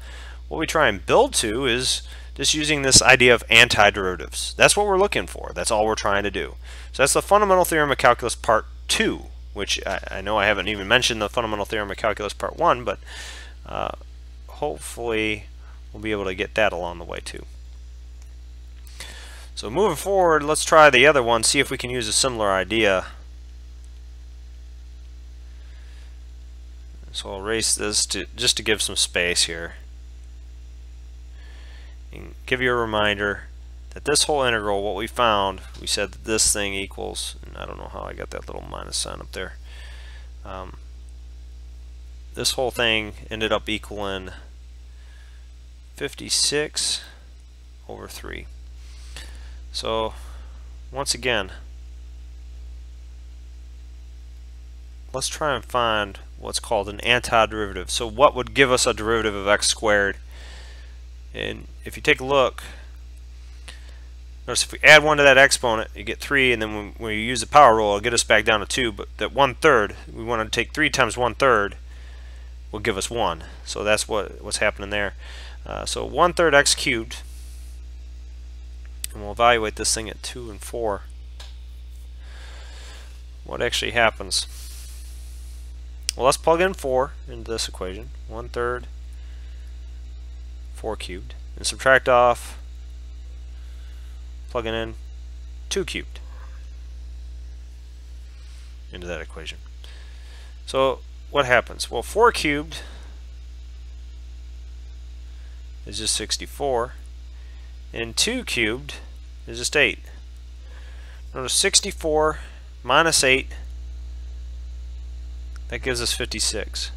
what we try and build to is just using this idea of antiderivatives. That's what we're looking for. That's all we're trying to do. So that's the Fundamental Theorem of Calculus Part 2, which I know I haven't even mentioned the Fundamental Theorem of Calculus Part 1, but hopefully we'll be able to get that along the way too. So moving forward, let's try the other one, see if we can use a similar idea. So I'll erase this just to give some space here. And give you a reminder that this whole integral, what we found, we said that this thing equals, and I don't know how I got that little minus sign up there. This whole thing ended up equaling 56 over 3. So once again, let's try and find what's called an antiderivative. So what would give us a derivative of x squared? And if you take a look, notice if we add 1 to that exponent, you get 3, and then when you use the power rule, it'll get us back down to 2, but that 1/3, we want to take 3 times 1/3 will give us 1. So that's what's happening there. So 1/3 x cubed, and we'll evaluate this thing at 2 and 4. What actually happens? Well, let's plug in 4 into this equation. 1/3 4 cubed, and subtract off, plugging in 2 cubed into that equation. So what happens? Well, 4 cubed is just 64, and 2 cubed is just 8. Notice 64 minus 8, that gives us 56.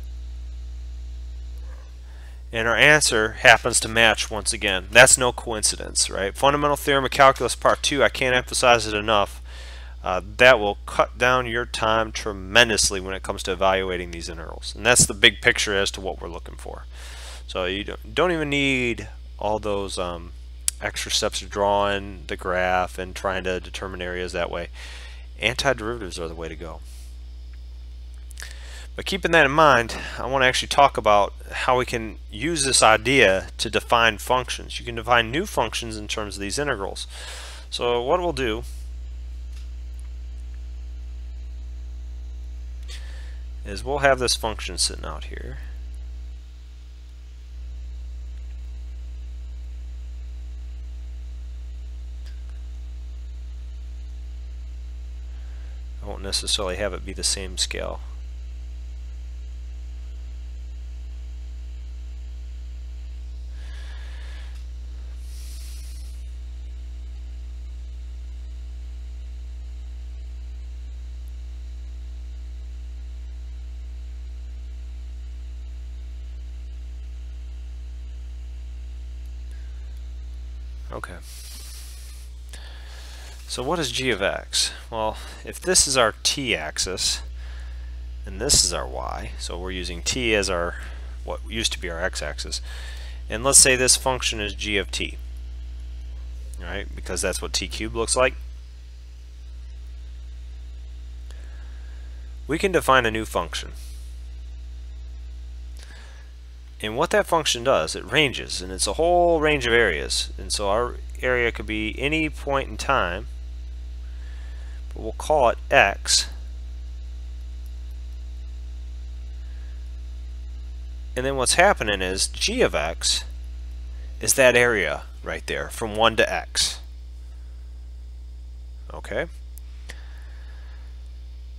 And our answer happens to match once again. That's no coincidence, right? Fundamental Theorem of Calculus Part 2, I can't emphasize it enough. That will cut down your time tremendously when it comes to evaluating these integrals. And that's the big picture as to what we're looking for. So you don't even need all those extra steps of drawing the graph and trying to determine areas that way. Antiderivatives are the way to go. But keeping that in mind, I want to actually talk about how we can use this idea to define functions. You can define new functions in terms of these integrals. So what we'll do is we'll have this function sitting out here. I won't necessarily have it be the same scale. Okay. So what is g of x? Well, if this is our t-axis and this is our y, so we're using t as our what used to be our x-axis, and let's say this function is g of t, right? Because that's what t cubed looks like. We can define a new function. And what that function does, it ranges, and it's a whole range of areas. And so our area could be any point in time, but we'll call it x. And then what's happening is g of x is that area right there from 1 to x. Okay?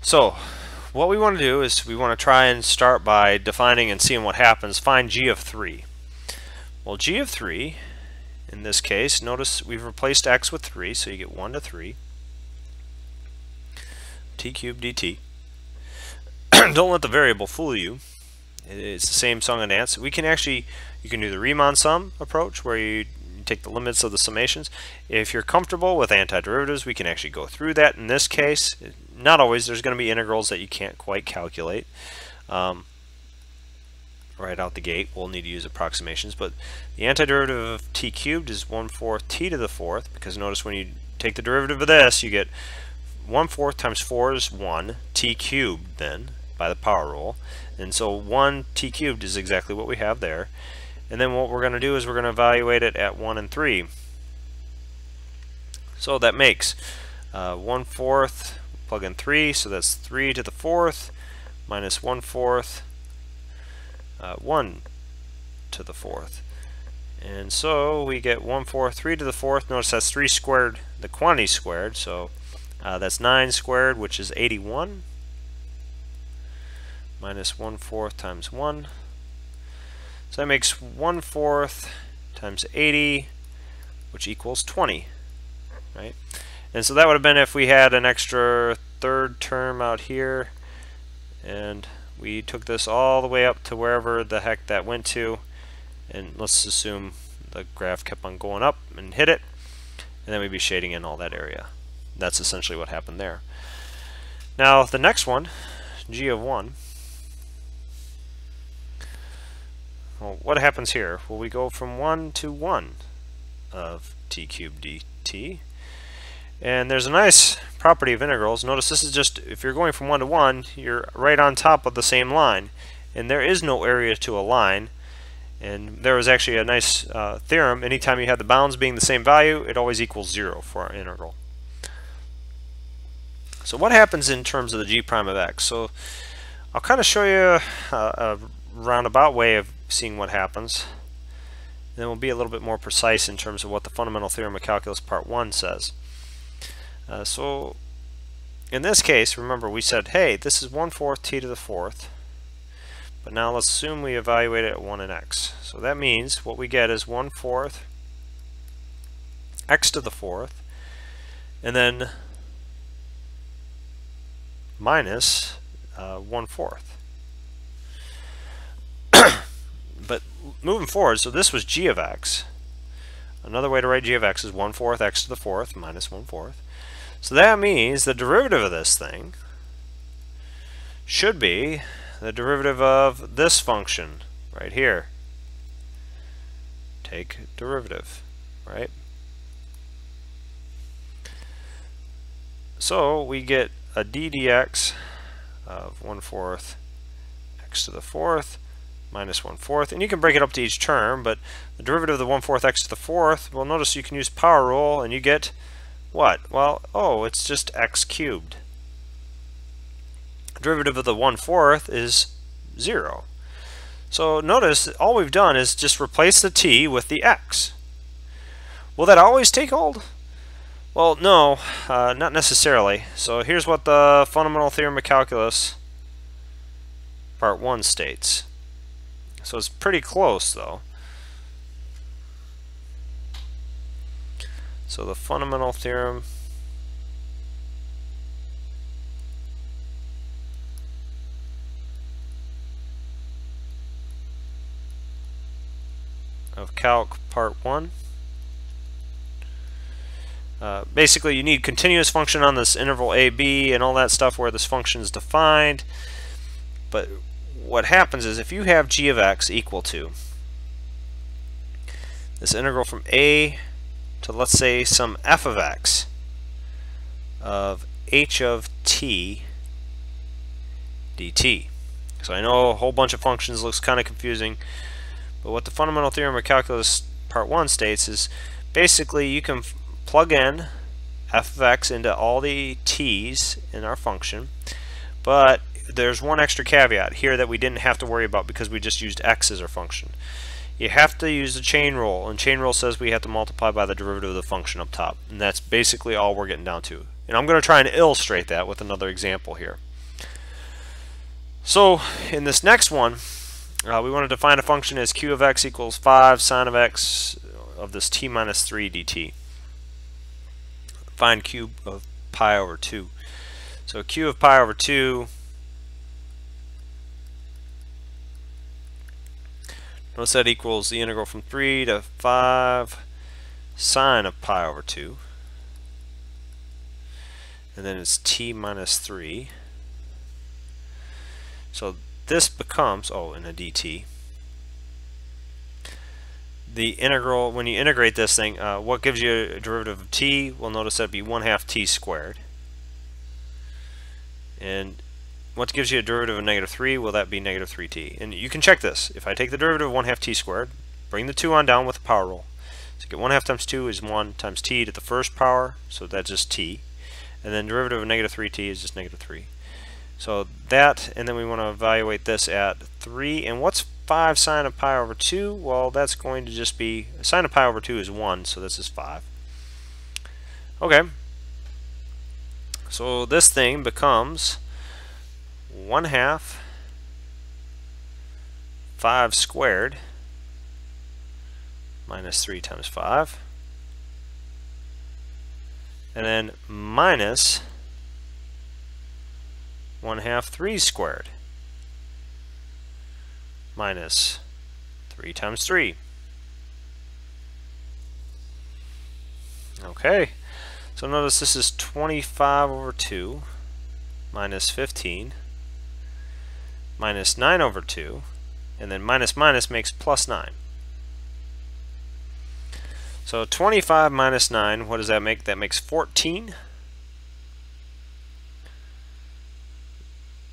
So what we want to do is we want to try and start by defining and seeing what happens. Find g of 3. Well, g of 3, in this case, notice we've replaced x with 3, so you get 1 to 3. T cubed dt. Don't let the variable fool you. It's the same song and dance. We can actually, you can do the Riemann sum approach where you take the limits of the summations. If you're comfortable with antiderivatives, we can actually go through that. In this case, not always. There's going to be integrals that you can't quite calculate right out the gate. We'll need to use approximations, but the antiderivative of t cubed is 1/4 t to the 4th, because notice when you take the derivative of this, you get 1/4 times 4 is 1 t cubed then by the power rule, and so 1 t cubed is exactly what we have there. And then what we're going to do is we're going to evaluate it at 1 and 3. So that makes 1/4, plug in 3, so that's 3 to the 4th minus 1/4, 1 to the 4th. And so we get 1/4, 3 to the 4th. Notice that's 3 squared, the quantity squared, so that's 9 squared, which is 81, minus 1/4 times 1. So that makes 1/4 times 80, which equals 20, right? And so that would have been if we had an extra third term out here, and we took this all the way up to wherever the heck that went to, and let's assume the graph kept on going up and hit it, and then we'd be shading in all that area. That's essentially what happened there. Now the next one, g of 1. Well, what happens here? Well, we go from 1 to 1 of t cubed dt. And there's a nice property of integrals. Notice this is just, if you're going from 1 to 1, you're right on top of the same line. And there is no area to a line. And there was actually a nice theorem. Anytime you have the bounds being the same value, it always equals 0 for our integral. So what happens in terms of the g prime of x? So I'll kind of show you a roundabout way of seeing what happens. And then we'll be a little bit more precise in terms of what the Fundamental Theorem of Calculus Part 1 says. So in this case, remember we said, hey, this is 1/4 t to the 4th. But now let's assume we evaluate it at 1 and x. So that means what we get is 1/4 x to the 4th, and then minus 1/4. But moving forward, so this was g of x. Another way to write g of x is 1/4 x to the 4th minus 1/4. So that means the derivative of this thing should be the derivative of this function right here. Take derivative, right? So we get a d dx of 1/4 x to the 4th minus 1/4, and you can break it up to each term, but the derivative of the 1/4 x to the 4th, well, notice you can use power rule and you get what? Well, oh, it's just x cubed. Derivative of the 1/4 is 0. So notice all we've done is just replace the t with the x. Will that always take hold? Well, no, not necessarily. So here's what the Fundamental Theorem of Calculus Part 1 states. So it's pretty close, though. So the Fundamental Theorem of Calc Part 1. Basically, you need continuous function on this interval AB and all that stuff where this function is defined. But what happens is if you have g of x equal to this integral from a to, let's say, some f of x of h of t dt. So I know a whole bunch of functions looks kind of confusing, but what the Fundamental Theorem of Calculus Part 1 states is basically you can plug in f of x into all the t's in our function, but there's one extra caveat here that we didn't have to worry about because we just used x as our function. You have to use the chain rule, and chain rule says we have to multiply by the derivative of the function up top, and that's basically all we're getting down to. And I'm going to try and illustrate that with another example here. So in this next one, we want to define a function as q of x equals 5 sine of x of this t minus 3 dt. Find q of pi over 2. So q of pi over 2, notice that equals the integral from 3 to 5 sine of pi over 2. And then it's t minus 3. So this becomes, in a dt, the integral, when you integrate this thing, what gives you a derivative of t? Well, notice that'd be 1/2 t squared. And what gives you a derivative of -3? Well, that be -3t. And you can check this. If I take the derivative of 1/2 t squared, bring the 2 on down with the power rule. So get 1/2 times 2 is 1 times t to the first power, so that's just t. And then derivative of -3t is just -3. So that, and then we want to evaluate this at 3. And what's 5 sine of pi over 2? Well, that's going to just be, sine of pi over 2 is 1, so this is 5. Okay. So this thing becomes 1/2 5 squared minus 3 times 5. And then minus 1/2 3 squared minus 3 times 3. Okay, so notice this is 25 over 2 minus 15 minus 9 over 2, and then minus minus makes plus 9. So 25 minus 9, what does that make? That makes 14.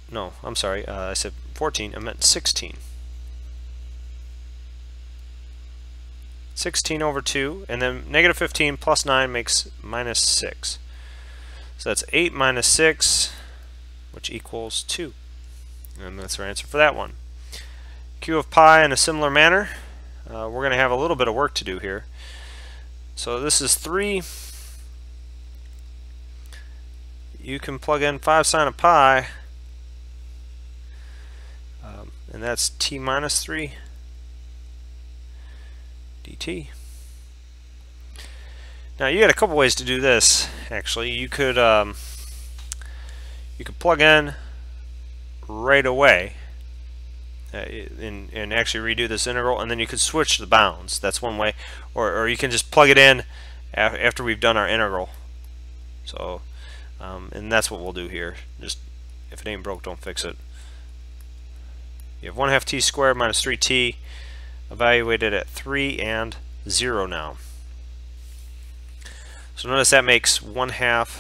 No, I'm sorry, I said 14, I meant 16. 16 over 2, and then negative 15 plus 9 makes minus 6. So that's 8 minus 6, which equals 2. And that's our answer for that one. Q of pi in a similar manner. We're going to have a little bit of work to do here. So this is 3. You can plug in 5 sine of pi, and that's t minus 3 dt. Now you got a couple ways to do this. Actually, you could plug in right away and actually redo this integral, and then you could switch the bounds. That's one way, or you can just plug it in after we've done our integral. So and that's what we'll do here. Just if it ain't broke, don't fix it. You have 1/2 t squared minus 3t evaluated at 3 and 0 now. So notice that makes 1/2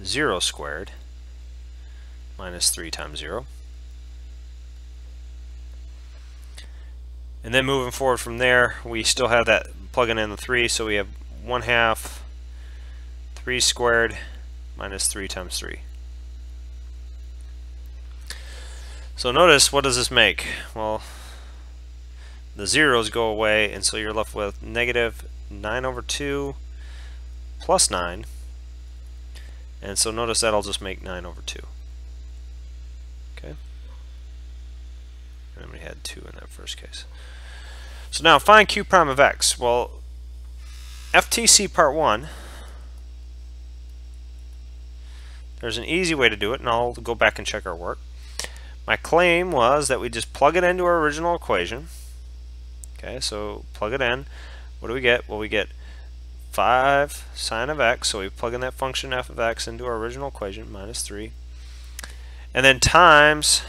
0 squared minus 3 times 0. And then moving forward from there, we still have that plugging in the 3, so we have 1/2 3 squared minus 3 times 3. So notice, what does this make? Well, the zeros go away, and so you're left with negative 9 over 2 plus 9. And so notice that'll just make 9 over 2. Okay? And we had 2 in that first case. So now find q prime of x. Well, FTC part 1, there's an easy way to do it, and I'll go back and check our work. My claim was that we just plug it into our original equation. Okay, so plug it in. What do we get? Well, we get 5 sine of x, so we plug in that function f of x into our original equation, minus 3. And then times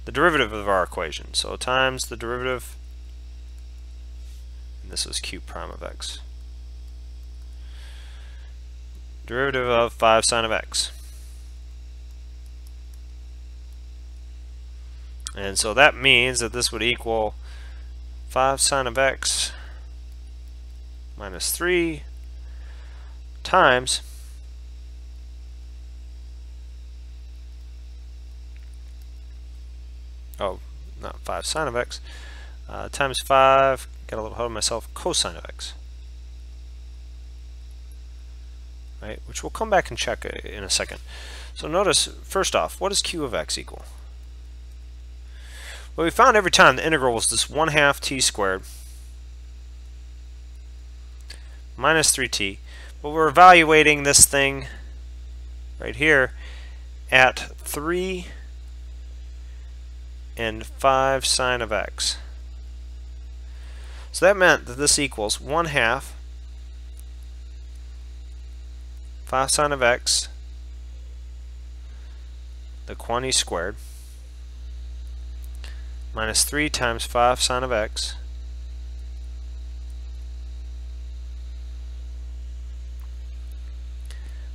the derivative of our equation. So times the derivative, and this is q prime of x. Derivative of 5 sine of x. And so that means that this would equal 5 sine of x minus 3 times not 5 sine of x, times 5, got a little ahead of myself, cosine of x. Right, which we'll come back and check in a second. So notice, first off, what does q of x equal? Well, we found every time the integral was this 1/2 t squared minus 3t, but we're evaluating this thing right here at 3 and 5 sine of x. So that meant that this equals 1/2 5 sine of x, the quantity squared, minus 3 times 5 sine of x,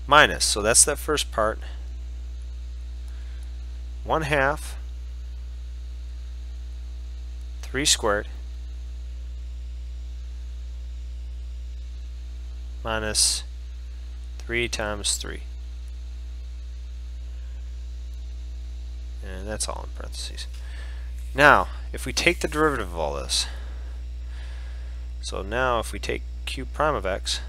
minus, so that's that first part, 1/2 3 squared minus 3 times 3. And that's all in parentheses. Now, if we take the derivative of all this, so now if we take q prime of x,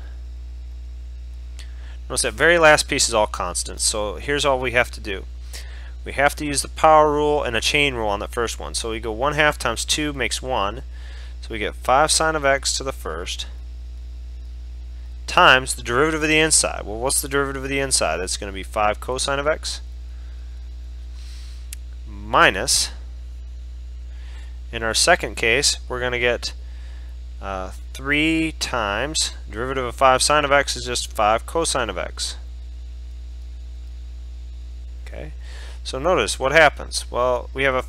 notice that very last piece is all constants, so here's all we have to do. We have to use the power rule and a chain rule on the first one. So we go 1/2 times 2 makes 1, so we get 5 sine of x to the first, times the derivative of the inside. Well, what's the derivative of the inside? That's going to be 5 cosine of x, minus, in our second case, we're going to get 3 times, derivative of 5 sine of x is just 5 cosine of x. Okay, so notice what happens. Well, we have a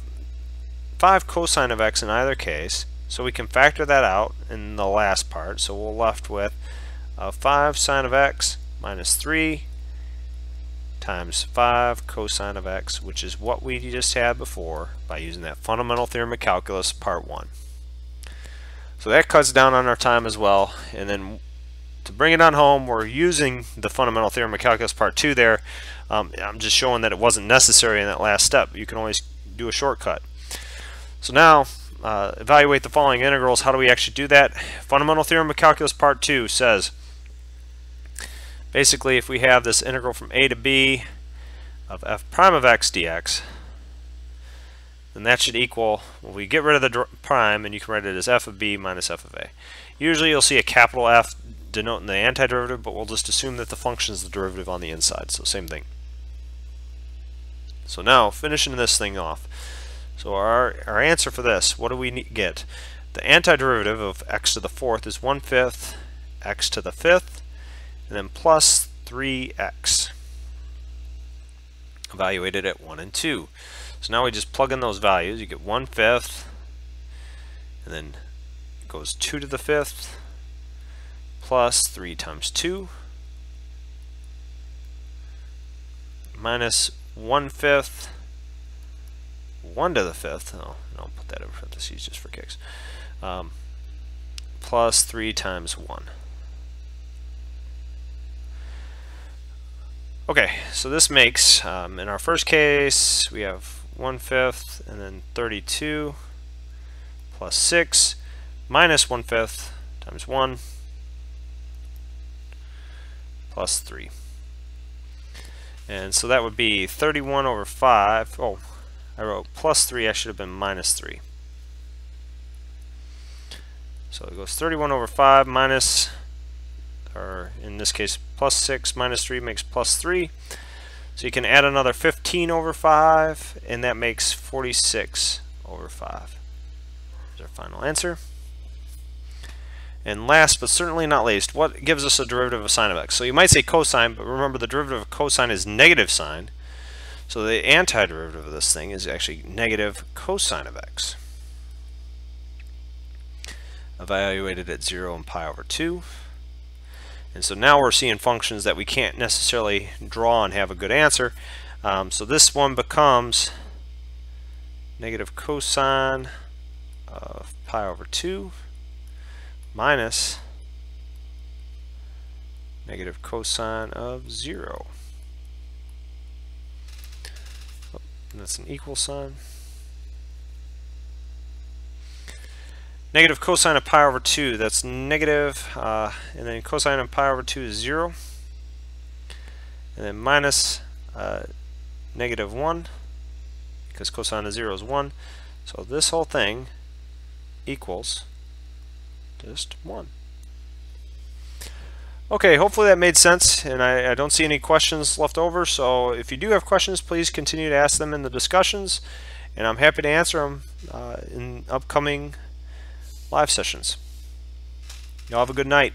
5 cosine of x in either case, so we can factor that out in the last part, so we're left with 5 sine of x minus 3 times 5 cosine of x, which is what we just had before by using that Fundamental Theorem of Calculus part 1. So that cuts down on our time as well, and then to bring it on home, we're using the Fundamental Theorem of Calculus part 2 there. I'm just showing that it wasn't necessary in that last step. You can always do a shortcut. So now, evaluate the following integrals. How do we actually do that? Fundamental Theorem of Calculus part 2 says, basically, if we have this integral from a to b of f prime of x dx, then that should equal, well, we get rid of the prime, and you can write it as f of b minus f of a. Usually you'll see a capital F denoting the antiderivative, but we'll just assume that the function is the derivative on the inside, so same thing. So now, finishing this thing off, so our answer for this, what do we get? The antiderivative of x to the 4th is 1/5 x to the 5th, and then plus 3x, evaluated at 1 and 2. So now we just plug in those values. You get 1/5, and then it goes 2 to the 5th, plus 3 times 2, minus 1/5, 1 to the 5th, oh, I'll put that in parentheses just for kicks, plus 3 times 1. Okay, so this makes, in our first case, we have 1/5, and then 32 plus 6 minus 1/5 times 1 plus 3. And so that would be 31 over 5. Oh, I wrote plus 3. I should have been minus 3. So it goes 31 over 5 minus, or in this case, plus 6 minus 3 makes plus 3. So you can add another 15 over 5, and that makes 46 over 5. There's our final answer. And last but certainly not least, what gives us a derivative of sine of x? So you might say cosine, but remember the derivative of cosine is negative sine. So the antiderivative of this thing is actually negative cosine of x, evaluated at 0 and pi over 2. And so now we're seeing functions that we can't necessarily draw and have a good answer. So this one becomes negative cosine of pi over 2 minus negative cosine of 0. Oh, and that's an equal sign. Negative cosine of pi over 2, that's negative, and then cosine of pi over 2 is 0. And then minus negative 1, because cosine of 0 is 1. So this whole thing equals just 1. Okay, hopefully that made sense, and I don't see any questions left over, so if you do have questions, please continue to ask them in the discussions, and I'm happy to answer them in upcoming live sessions. Y'all have a good night.